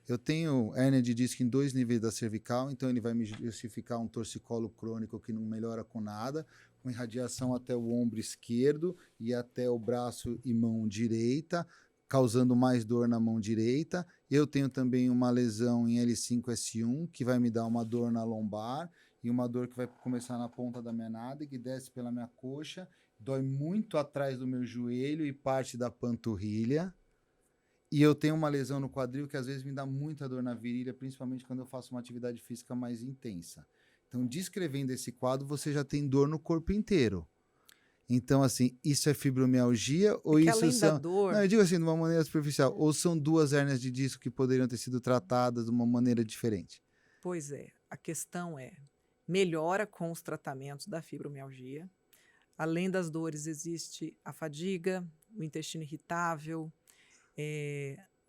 Eu tenho hérnia de disco em 2 níveis da cervical, então ele vai me justificar um torcicolo crônico que não melhora com nada, com irradiação até o ombro esquerdo e até o braço e mão direita, causando mais dor na mão direita. Eu tenho também uma lesão em L5-S1, que vai me dar uma dor na lombar e uma dor que vai começar na ponta da minha nádega e desce pela minha coxa, dói muito atrás do meu joelho e parte da panturrilha. E eu tenho uma lesão no quadril que às vezes me dá muita dor na virilha, principalmente quando eu faço uma atividade física mais intensa. Então, descrevendo esse quadro, você já tem dor no corpo inteiro. Então, assim, isso é fibromialgia ou que isso além são... da dor... Não, eu digo assim, de uma maneira superficial. Ou são 2 hérnias de disco que poderiam ter sido tratadas de uma maneira diferente? Pois é, a questão é, melhora com os tratamentos da fibromialgia. Além das dores, existe a fadiga, o intestino irritável,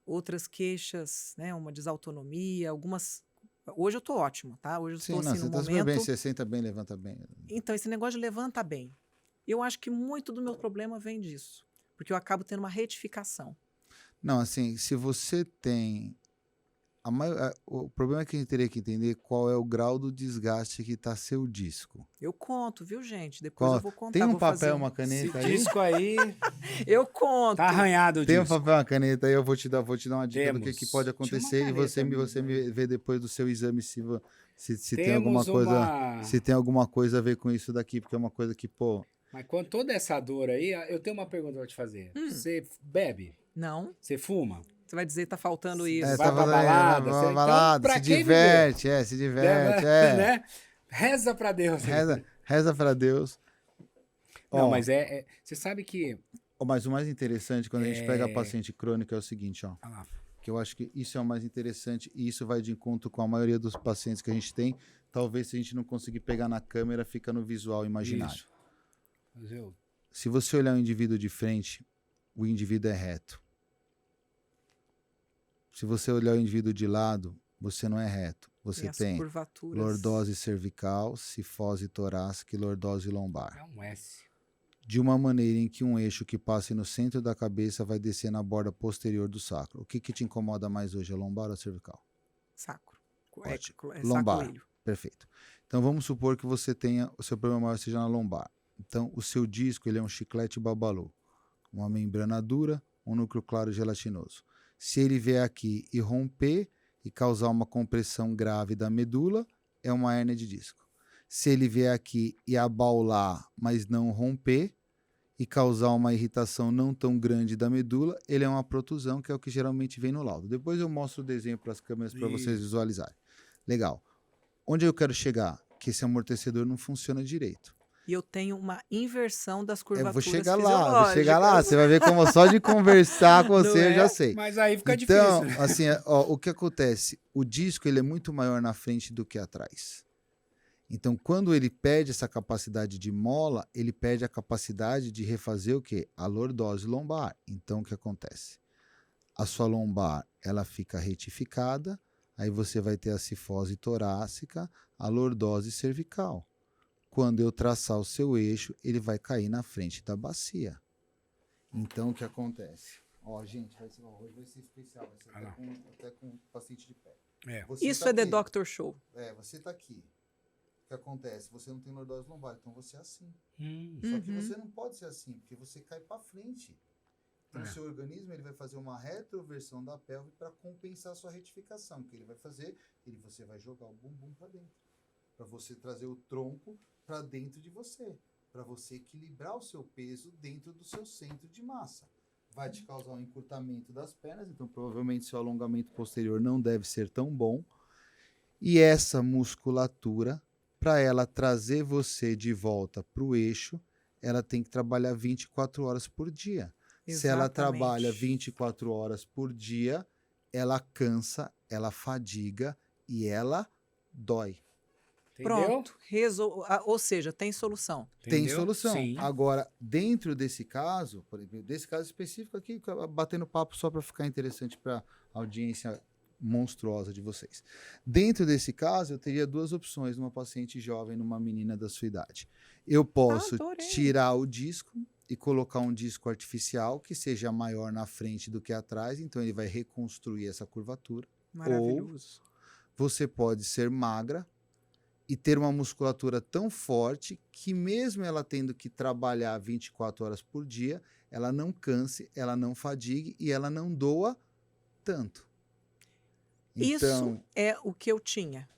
outras queixas, né, uma desautonomia, algumas... Hoje eu estou ótima, tá? Hoje eu estou assim, você no está super momento... bem, você senta bem, levanta bem. Então, esse negócio de levanta bem. Eu acho que muito do meu problema vem disso, porque eu acabo tendo uma retificação. Não, assim, se você tem... O problema é que a gente teria que entender qual é o grau do desgaste que está seu disco. Eu conto, viu, gente? Depois eu vou contar. Tem um vou fazer papel, uma caneta Esse aí? disco aí Eu conto. tá arranhado o Tem um disco. papel, uma caneta aí, eu vou te dar uma dica do que Temos. pode Tinha uma acontecer e você caneta, me vê depois do seu exame se tem Temos alguma coisa, uma... se tem alguma coisa a ver com isso daqui, porque é uma coisa que, pô... Mas com toda essa dor aí, eu tenho uma pergunta pra te fazer. Você bebe? Não, Você fuma? você vai dizer que tá faltando isso. Vai pra balada, vai pra então, balada, pra se quem diverte, se diverte, Né? Reza pra Deus. Reza pra Deus. Não, Ó, mas você sabe que... mas o mais interessante quando a gente pega a paciente crônica é o seguinte, ó. Ah lá. Que eu acho que isso é o mais interessante e isso vai de encontro com a maioria dos pacientes que a gente tem. Talvez se a gente não conseguir pegar na câmera, fica no visual imaginário. Isso. Mas eu... Se você olhar o indivíduo de frente, o indivíduo é reto. Se você olhar o indivíduo de lado, você não é reto. Você as tem curvaturas. lordose cervical, cifose torácica e lordose lombar. É um S. De uma maneira em que um eixo que passe no centro da cabeça vai descer na borda posterior do sacro. O que te incomoda mais hoje, a lombar ou a cervical? Sacro. Ótimo. Lombar. Lombar. Perfeito. Então vamos supor que você tenha, o seu problema maior seja na lombar. Então o seu disco ele é um chiclete babalu. Uma membrana dura, um núcleo claro gelatinoso. Se ele vier aqui e romper e causar uma compressão grave da medula, é uma hérnia de disco. Se ele vier aqui e abaular, mas não romper, e causar uma irritação não tão grande da medula, ele é uma protusão, que é o que geralmente vem no laudo. Depois eu mostro o desenho para as câmeras para vocês visualizarem. Legal. Onde eu quero chegar? Que esse amortecedor não funciona direito. E eu tenho uma inversão das curvaturas Vou chegar lá. Você vai ver como só de conversar com você eu já sei. Mas aí fica então, difícil. assim, o que acontece? O disco ele é muito maior na frente do que atrás. Então, quando ele perde essa capacidade de mola, ele perde a capacidade de refazer o quê? A lordose lombar. Então, o que acontece? A sua lombar, ela fica retificada, aí você vai ter a cifose torácica, a lordose cervical. Quando eu traçar o seu eixo, ele vai cair na frente da bacia. Então, o que acontece? Gente, hoje vai ser especial, vai ser até com o paciente de pé. Isso tá é The Doctor Show. Você está aqui. O que acontece? Você não tem lordose lombar, então você é assim. Só que você não pode ser assim, porque você cai para frente. Então, o seu organismo ele vai fazer uma retroversão da pelve para compensar a sua retificação. O que ele vai fazer? Você vai jogar o bumbum para dentro. Para você trazer o tronco para dentro de você. Para você equilibrar o seu peso dentro do seu centro de massa. Vai te causar um encurtamento das pernas, então provavelmente seu alongamento posterior não deve ser tão bom. E essa musculatura, para ela trazer você de volta para o eixo, ela tem que trabalhar 24 horas por dia. Se ela Exatamente. trabalha 24 horas por dia, ela cansa, ela fadiga e ela dói. Entendeu? Pronto. Ou seja, tem solução. Tem Entendeu? solução. Sim. Agora, dentro desse caso, por exemplo, desse caso específico aqui, batendo papo só para ficar interessante para a audiência monstruosa de vocês. Dentro desse caso, eu teria duas opções numa paciente jovem, numa menina da sua idade. Eu posso adorei. tirar o disco e colocar um disco artificial que seja maior na frente do que atrás, então ele vai reconstruir essa curvatura. Maravilhoso. Você pode ser magra e ter uma musculatura tão forte que mesmo ela tendo que trabalhar 24 horas por dia, ela não canse, ela não fadigue e ela não doa tanto. Isso é o que eu tinha.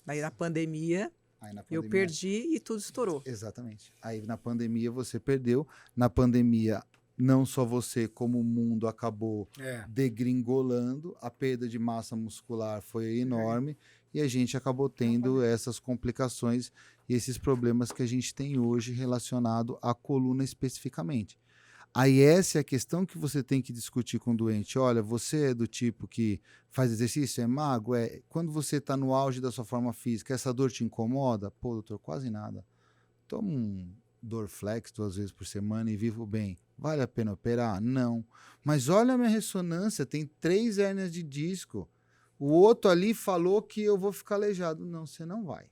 Daí na pandemia, aí na eu perdi e tudo estourou. Exatamente. Aí na pandemia você perdeu. Na pandemia, não só você, como o mundo acabou degringolando. A perda de massa muscular foi enorme. E a gente acabou tendo essas complicações e esses problemas que a gente tem hoje relacionado à coluna especificamente. Aí essa é a questão que você tem que discutir com o doente. Olha, você é do tipo que faz exercício, é magro? Quando você está no auge da sua forma física, essa dor te incomoda? Pô, doutor, quase nada. Toma um Dorflex 2 vezes por semana e vivo bem. Vale a pena operar? Não. Mas olha a minha ressonância, tem 3 hérnias de disco. O outro ali falou que eu vou ficar aleijado. Não, você não vai.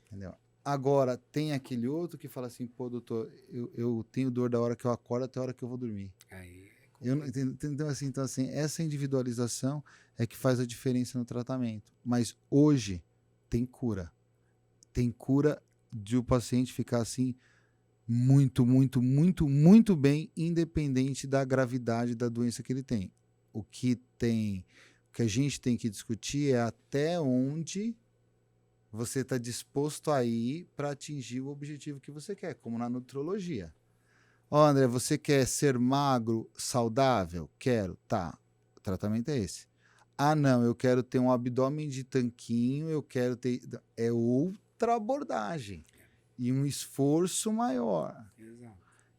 Entendeu? Agora, tem aquele outro que fala assim, pô, doutor, eu tenho dor da hora que eu acordo até a hora que eu vou dormir. Aí, Então, assim, essa individualização é que faz a diferença no tratamento. Mas hoje tem cura. Tem cura de o paciente ficar assim muito, muito, muito, muito bem, independente da gravidade da doença que ele tem. O que a gente tem que discutir é até onde você está disposto a ir para atingir o objetivo que você quer, como na nutrologia. Ó, André, você quer ser magro, saudável? Quero. Tá, o tratamento é esse. Ah, não, eu quero ter um abdômen de tanquinho, eu quero ter... É outra abordagem e um esforço maior. Exato.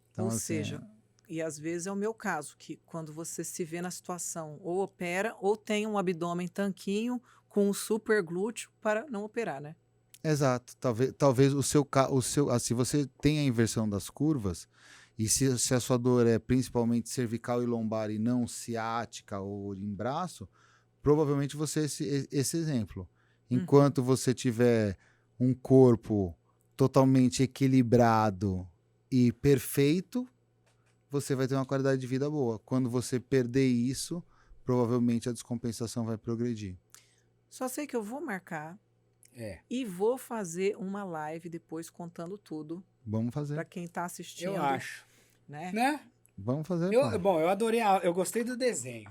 Então, Ou assim, seja, e às vezes é o meu caso, que quando você se vê na situação, ou opera, ou tem um abdômen tanquinho com um super glúteo para não operar, né? exato. Talvez se você tem a inversão das curvas, e se a sua dor é principalmente cervical e lombar e não ciática ou em braço, provavelmente você é esse exemplo. Enquanto você tiver um corpo totalmente equilibrado e perfeito, você vai ter uma qualidade de vida boa. Quando você perder isso, provavelmente a descompensação vai progredir. Só sei que eu vou marcar É. e vou fazer uma live depois contando tudo Vamos fazer. para quem está assistindo. Eu acho. Né? Né? Vamos fazer. Bom, eu adorei, eu gostei do desenho.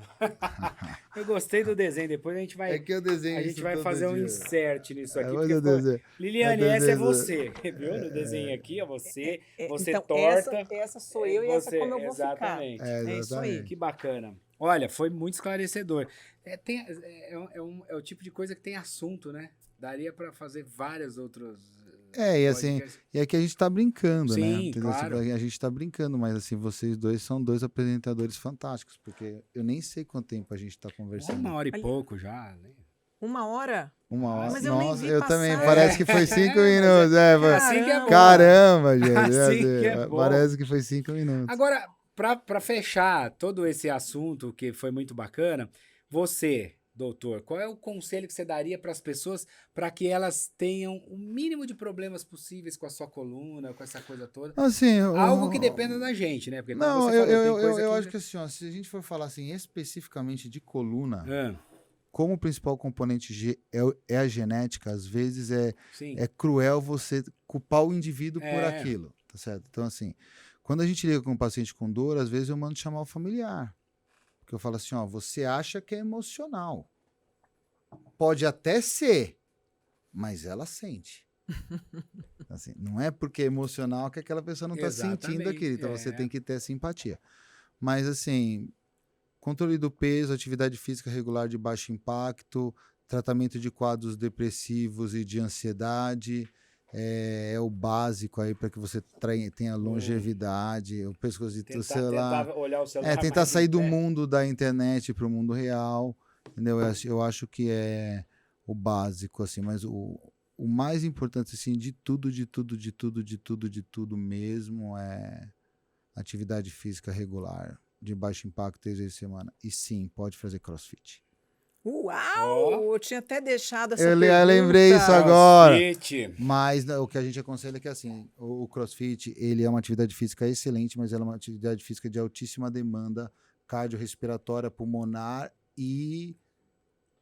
Eu gostei do desenho. Depois a gente vai, que eu desenho a gente vai fazer um insert nisso aqui. porque Liliane, essa é você. Viu? No desenho aqui, é você. Você então, torta. essa sou eu e essa como eu vou exatamente. ficar. É isso aí. Que bacana. Olha, foi muito esclarecedor. É o tipo de coisa que tem assunto, né? Daria para fazer vários outros. E assim, e aqui a gente tá brincando, né? Sim, claro. A gente tá brincando, mas assim, vocês dois são 2 apresentadores fantásticos, porque eu nem sei quanto tempo a gente tá conversando. 1 hora e pouco já, né? 1 hora? 1 hora. Mas eu nem Nossa, vi eu passar. também. Parece que foi 5 minutos. Assim que é bom. Caramba, gente. Assim que é bom. Parece que foi 5 minutos. Agora, para fechar todo esse assunto que foi muito bacana, você, doutor, qual é o conselho que você daria para as pessoas para que elas tenham o mínimo de problemas possíveis com a sua coluna, com essa coisa toda? Assim, algo que dependa da gente, né? Porque como não, você falou, tem coisa eu que... acho que assim, ó, se a gente for falar assim especificamente de coluna, Ah, como o principal componente é a genética, às vezes sim. é cruel você culpar o indivíduo por É. aquilo, tá certo? Então, assim, quando a gente liga com um paciente com dor, às vezes eu mando chamar o familiar. Porque eu falo assim, ó, você acha que é emocional. Pode até ser, mas ela sente. Assim, não é porque é emocional que aquela pessoa não está sentindo Exatamente, aquilo. Então você tem que ter simpatia. Mas assim, controle do peso, atividade física regular de baixo impacto, tratamento de quadros depressivos e de ansiedade, é o básico aí para que você tenha longevidade, o pescoço de celular. Tentar olhar o celular. Tentar mais sair em do pé. mundo da internet para o mundo real, entendeu? Eu acho que é o básico, assim, mas o mais importante, assim, de tudo mesmo é atividade física regular, de baixo impacto, 3 vezes por semana. E sim, pode fazer crossfit. Uau! Eu tinha até deixado essa Eu pergunta. lembrei isso agora. CrossFit. Mas o que a gente aconselha é que, assim, o crossfit, ele é uma atividade física excelente, mas ela é uma atividade física de altíssima demanda cardiorrespiratória, pulmonar e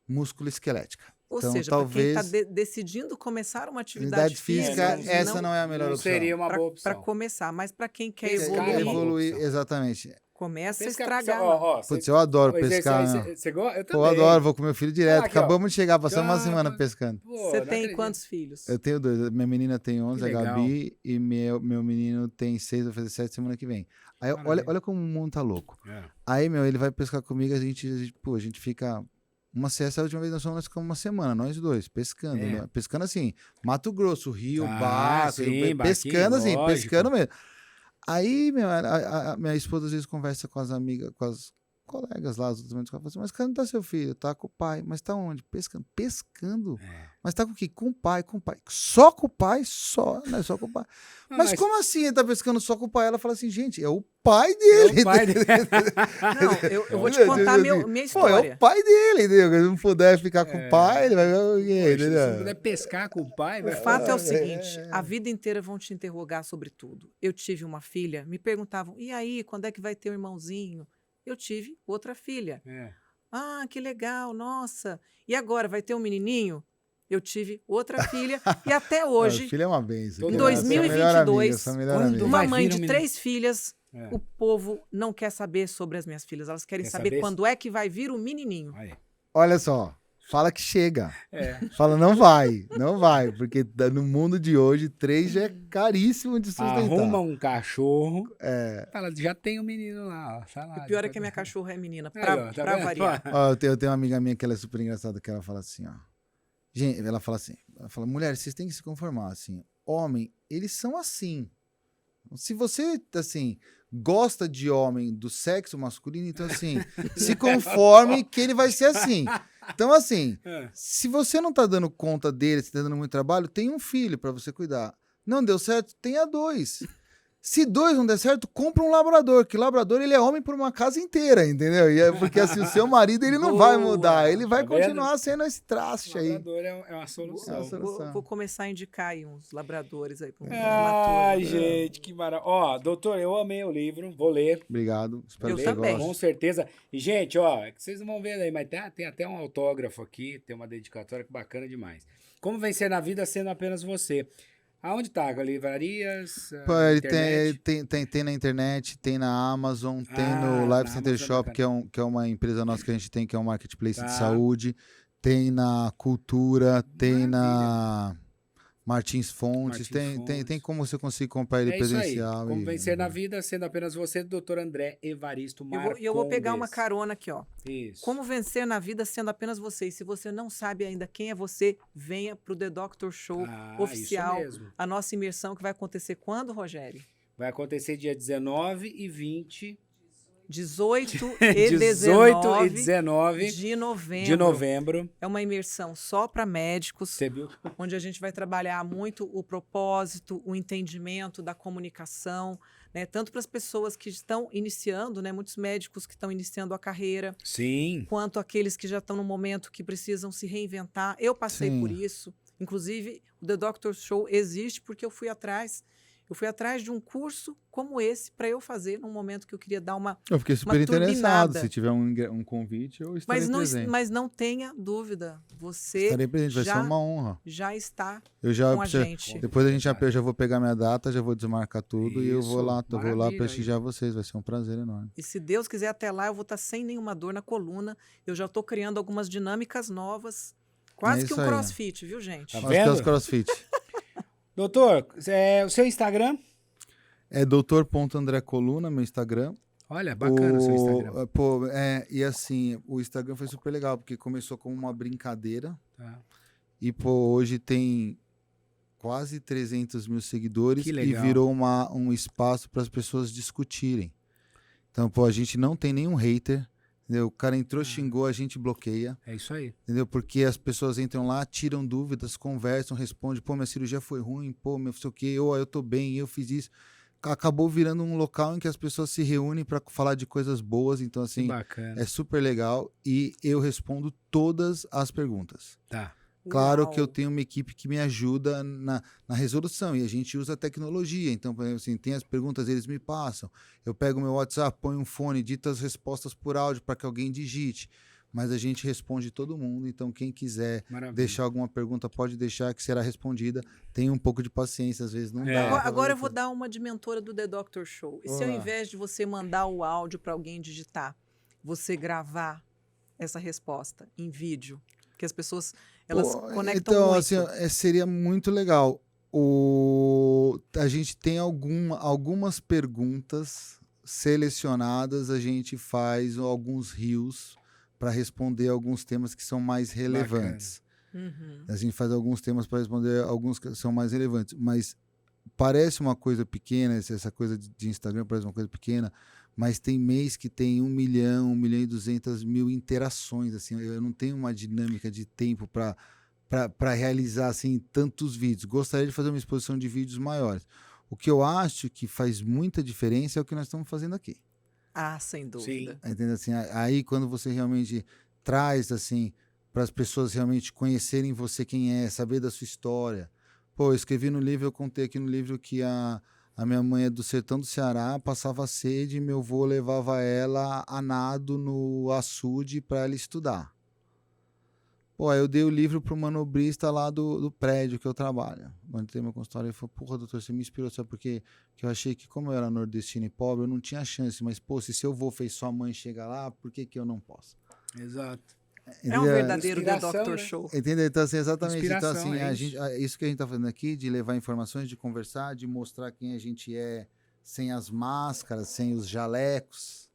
músculo-esquelética. Ou Então, seja, para quem talvez está decidindo começar uma atividade atividade física, essa não não é a melhor Não opção. seria uma boa para opção. começar, mas para quem quer Pescar evoluir, é uma boa opção. Exatamente. começa a Pescar, estragar. ó, Putz, eu adoro Esse pescar. aí, meu. você gosta? Eu Eu também. adoro, vou com meu filho direto. Aqui, ó. Acabamos de chegar, passamos uma semana Pô, pescando. Você não tem acredito. quantos filhos? Eu tenho 2. Minha menina tem 11, Que a legal. Gabi, e meu menino tem 6, vai fazer 7 semana que vem. Aí, Maravilha. olha como o mundo tá louco. É. Aí, ele vai pescar comigo, a gente fica... Essa última vez nós ficamos uma semana, nós dois, pescando. É. Né? Pescando assim, Mato Grosso, Rio, Ah, barco, sim, pescando assim, barquinho, pescando mesmo. Aí, a minha esposa às vezes conversa com as amigas, com as colegas lá, os outros amigos, fala assim, mas cadê tá seu filho? Tá com o pai. Mas tá onde? Pescando. Pescando? É. Mas tá com o quê? Com o pai. Só com o pai? Só, né? Só com o pai. Não, Mas como assim ele tá pescando só com o pai? Ela fala assim, gente, é o pai dele. É o pai dele. Não, eu vou te contar minha Pô, é história. o pai dele, entendeu? Se não puder ficar com o pai, ele vai ver o quê, Poxa, se não entendeu? puder pescar com o pai, O vai fato é o seguinte, a vida inteira vão te interrogar sobre tudo. Eu tive uma filha, me perguntavam, e aí, quando é que vai ter um irmãozinho? Eu tive outra filha. É. Ah, que legal, nossa. E agora, vai ter um menininho? Eu tive outra filha e até hoje, O filho é uma benção. Em cara. Essa é a melhor 2022, amiga, essa é a melhor quando amiga. uma vai mãe vir um de menino? 3 filhas, É. o povo não quer saber sobre as minhas filhas. Elas querem Quer saber saber quando é que vai vir o menininho. Aí. Olha só, fala que chega. É. Fala, não vai, porque no mundo de hoje, 3 já é caríssimo de sustentar. Arruma um cachorro. É. Fala, já tem um menino lá, ó. Tá lá, O pior é já que a minha pode- cachorra é menina, Aí, pra, ó, tá pra vendo? variar. Ó, eu tenho uma amiga minha que ela é super engraçada, que ela fala assim, ó. Gente, ela fala, mulher, vocês têm que se conformar, assim. Homem, eles são assim. Se você, assim, gosta de homem do sexo masculino, então, assim, se conforme que ele vai ser assim. Então, assim, É. se você não tá dando conta dele, se tá dando muito trabalho, tem um filho pra você cuidar. Não deu certo? Tenha 2. Se 2 não der certo, compra um labrador, que labrador ele é homem por uma casa inteira, entendeu? E é porque assim, o seu marido ele não vai Boa. mudar, ele vai Tá vendo? continuar sendo esse traste aí. Labrador é uma solução. Nossa. Vou começar a indicar aí uns labradores aí pra uma Ai, turma. gente, que maravilha. Ó, doutor, eu amei o livro, vou ler. Obrigado, espero Eu que você também. goste. Com certeza. E, gente, ó, é que vocês não vão ver aí, mas tem até um autógrafo aqui, tem uma dedicatória que bacana demais. Como vencer na vida sendo apenas você. Aonde tá? Livrarias? Pô, ele internet? tem na internet, tem na Amazon, tem no na Life Center Amazon é Shop, bacana. que é uma empresa nossa que a gente tem, que é um marketplace Tá. de saúde, tem na Cultura, tem na Martins Fontes, Martins tem Fontes. como você conseguir comprar ele É isso aí. presencial. Como e- vencer na vida sendo apenas você, doutor André Evaristo Marcondes. Eu vou pegar uma carona aqui, ó. Isso. Como vencer na vida sendo apenas você. E se você não sabe ainda quem é você, venha pro The Doctor Show oficial. Isso mesmo. A nossa imersão que vai acontecer quando, Rogério? Vai acontecer dia 19 e 20. 18 e 18 e 19 19 de novembro. de novembro. É uma imersão só para médicos, Você viu? onde a gente vai trabalhar muito o propósito, o entendimento da comunicação, né? Tanto para as pessoas que estão iniciando, né? Muitos médicos que estão iniciando a carreira, Sim. quanto aqueles que já estão no momento que precisam se reinventar. Eu passei Sim. por isso. Inclusive, o The Doctor Show existe porque eu fui atrás. Eu fui atrás de um curso como esse para eu fazer num momento que eu queria dar uma... Eu fiquei super interessado. turbinada. Se tiver um convite, eu estarei presente. Mas não tenha dúvida, você Estarei presente, vai já- ser uma honra. já está Eu já, com a gente. depois eu já vou pegar minha data, já vou desmarcar tudo e eu vou Isso, lá, maravilha, prestigiar vocês. Vai ser um prazer enorme. E se Deus quiser, até lá eu vou estar sem nenhuma dor na coluna. Eu já estou criando algumas dinâmicas novas. Quase É que um isso aí. crossfit, viu, gente? Tá Acho que é os vendo? crossfit. Doutor, o seu Instagram? É doutor.andrecoluna, meu Instagram. Olha, bacana o seu Instagram. Pô, e assim, o Instagram foi super legal, porque começou como uma brincadeira. Tá. E, pô, hoje tem quase 300 mil seguidores Que e legal. virou um espaço para as pessoas discutirem. Então, pô, a gente não tem nenhum hater, entendeu? O cara entrou, xingou, a gente bloqueia, É isso aí. entendeu? Porque as pessoas entram lá, tiram dúvidas, conversam, respondem, pô, minha cirurgia foi ruim, pô, meu não sei o quê, eu tô bem, eu fiz isso. Acabou virando um local em que as pessoas se reúnem para falar de coisas boas, então Que assim, bacana. é super legal e eu respondo todas as perguntas. Tá. Claro Uau. que eu tenho uma equipe que me ajuda na resolução e a gente usa a tecnologia. Então, por exemplo, assim, tem as perguntas, eles me passam. Eu pego meu WhatsApp, ponho um fone, dito as respostas por áudio para que alguém digite. Mas a gente responde todo mundo. Então, quem quiser Maravilha. deixar alguma pergunta, pode deixar que será respondida. Tenha um pouco de paciência, às vezes não É. dá. Agora eu vou dar uma de mentora do The Doctor Show. E se ao Olá. invés de você mandar o áudio para alguém digitar, você gravar essa resposta em vídeo? Porque as pessoas, elas Pô, conectam então, muito. assim, seria muito legal. A gente tem algumas perguntas selecionadas, a gente faz alguns reels para responder alguns temas que são mais relevantes. Uhum. A gente faz alguns temas para responder alguns que são mais relevantes, mas parece uma coisa pequena, essa coisa de Instagram parece uma coisa pequena, mas tem mês que tem 1 milhão, 1.200.000 interações, assim, eu não tenho uma dinâmica de tempo para realizar assim tantos vídeos. Gostaria de fazer uma exposição de vídeos maiores. O que eu acho que faz muita diferença é o que nós estamos fazendo aqui. Ah, sem dúvida. Entendeu? Assim, aí quando você realmente traz assim para as pessoas realmente conhecerem você quem é, saber da sua história. Pô, eu escrevi no livro, eu contei aqui no livro que a minha mãe é do sertão do Ceará, passava sede, meu avô levava ela a nado no açude para ela estudar. Pô, aí eu dei o livro pro manobrista lá do prédio que eu trabalho. Quando tem meu consultório, ele falou, porra, doutor, você me inspirou, sabe por quê? Porque eu achei que como eu era nordestino e pobre, eu não tinha chance, mas, pô, se seu avô fez sua mãe chegar lá, por que que eu não posso? Exato. É um verdadeiro The Inspiração, Doctor né? Show. Entendeu? Então, assim, exatamente. Então, Inspiração, assim, é isso. isso que a gente tá fazendo aqui, de levar informações, de conversar, de mostrar quem a gente é sem as máscaras, sem os jalecos,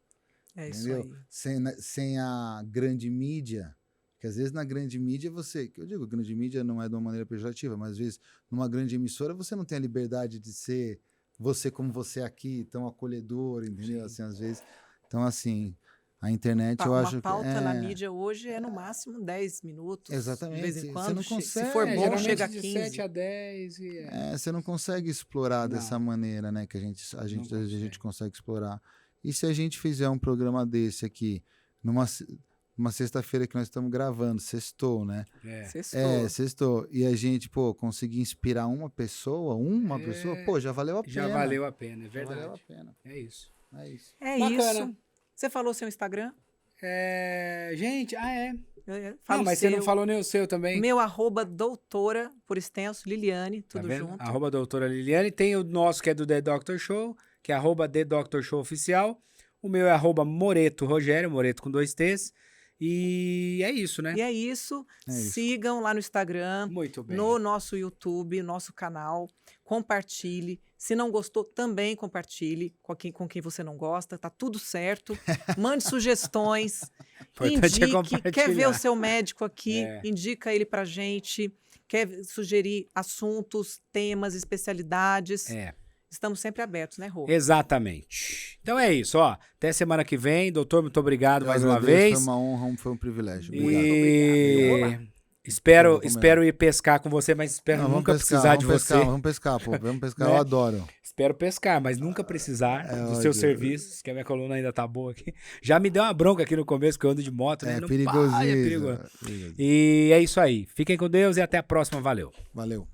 É isso entendeu? aí. Sem a grande mídia. Porque às vezes na grande mídia que eu digo, grande mídia não é de uma maneira pejorativa, mas às vezes numa grande emissora você não tem a liberdade de ser você como você é aqui, tão acolhedor, entendeu? Assim, às vezes. Então, assim, a internet eu acho Uma pauta que na mídia hoje é no máximo 10 minutos. Exatamente. De vez em Você quando. não Se consegue- for bom, geralmente chega a de 15. 7 a 10 e você não consegue explorar Não. dessa maneira, né? Que a gente consegue. consegue explorar. E se a gente fizer um programa desse aqui, numa sexta-feira que nós estamos gravando, sextou, né? Sextou. Sextou. E a gente, pô, conseguir inspirar uma pessoa, pô, já valeu a pena. já valeu a pena, é Já valeu a verdade. pena. É isso. É isso. É Bacana. isso. Você falou seu Instagram? Gente, Fala não, o mas seu. você não falou nem o seu também. Meu @ doutora, por extenso, Liliane, Tá tudo vendo? junto. @doutora Liliane. Tem o nosso que é do The Doctor Show, que é @The Doctor Show Oficial. O meu é @Moreto Rogério, Moreto com 2 T's. E é isso, né? E é isso. É isso. Sigam lá no Instagram, Muito bem. no nosso YouTube, nosso canal. Compartilhe. Se não gostou, também compartilhe com quem você não gosta. Tá tudo certo. Mande sugestões. Importante é Indique. compartilhar. Quer ver o seu médico aqui? É. Indica ele pra gente. Quer sugerir assuntos, temas, especialidades? É, Estamos sempre abertos, né, Rô? exatamente. Então é isso, ó. Até semana que vem. Doutor, muito obrigado Eu mais uma agradeço, vez. Foi uma honra, foi um privilégio. Muito Obrigado. obrigado. E espero, Vamos comer. espero ir pescar com você, mas espero Não, nunca vamos pescar, precisar de vamos pescar, você. Vamos pescar, pô. Vamos pescar, Né? eu adoro. Espero pescar, mas nunca precisar dos ódio. seus serviços, que a minha coluna ainda tá boa aqui. Já me deu uma bronca aqui no começo, que eu ando de moto, né? É Não perigosinho. para, é perigoso. E é isso aí. Fiquem com Deus e até a próxima. Valeu. Valeu.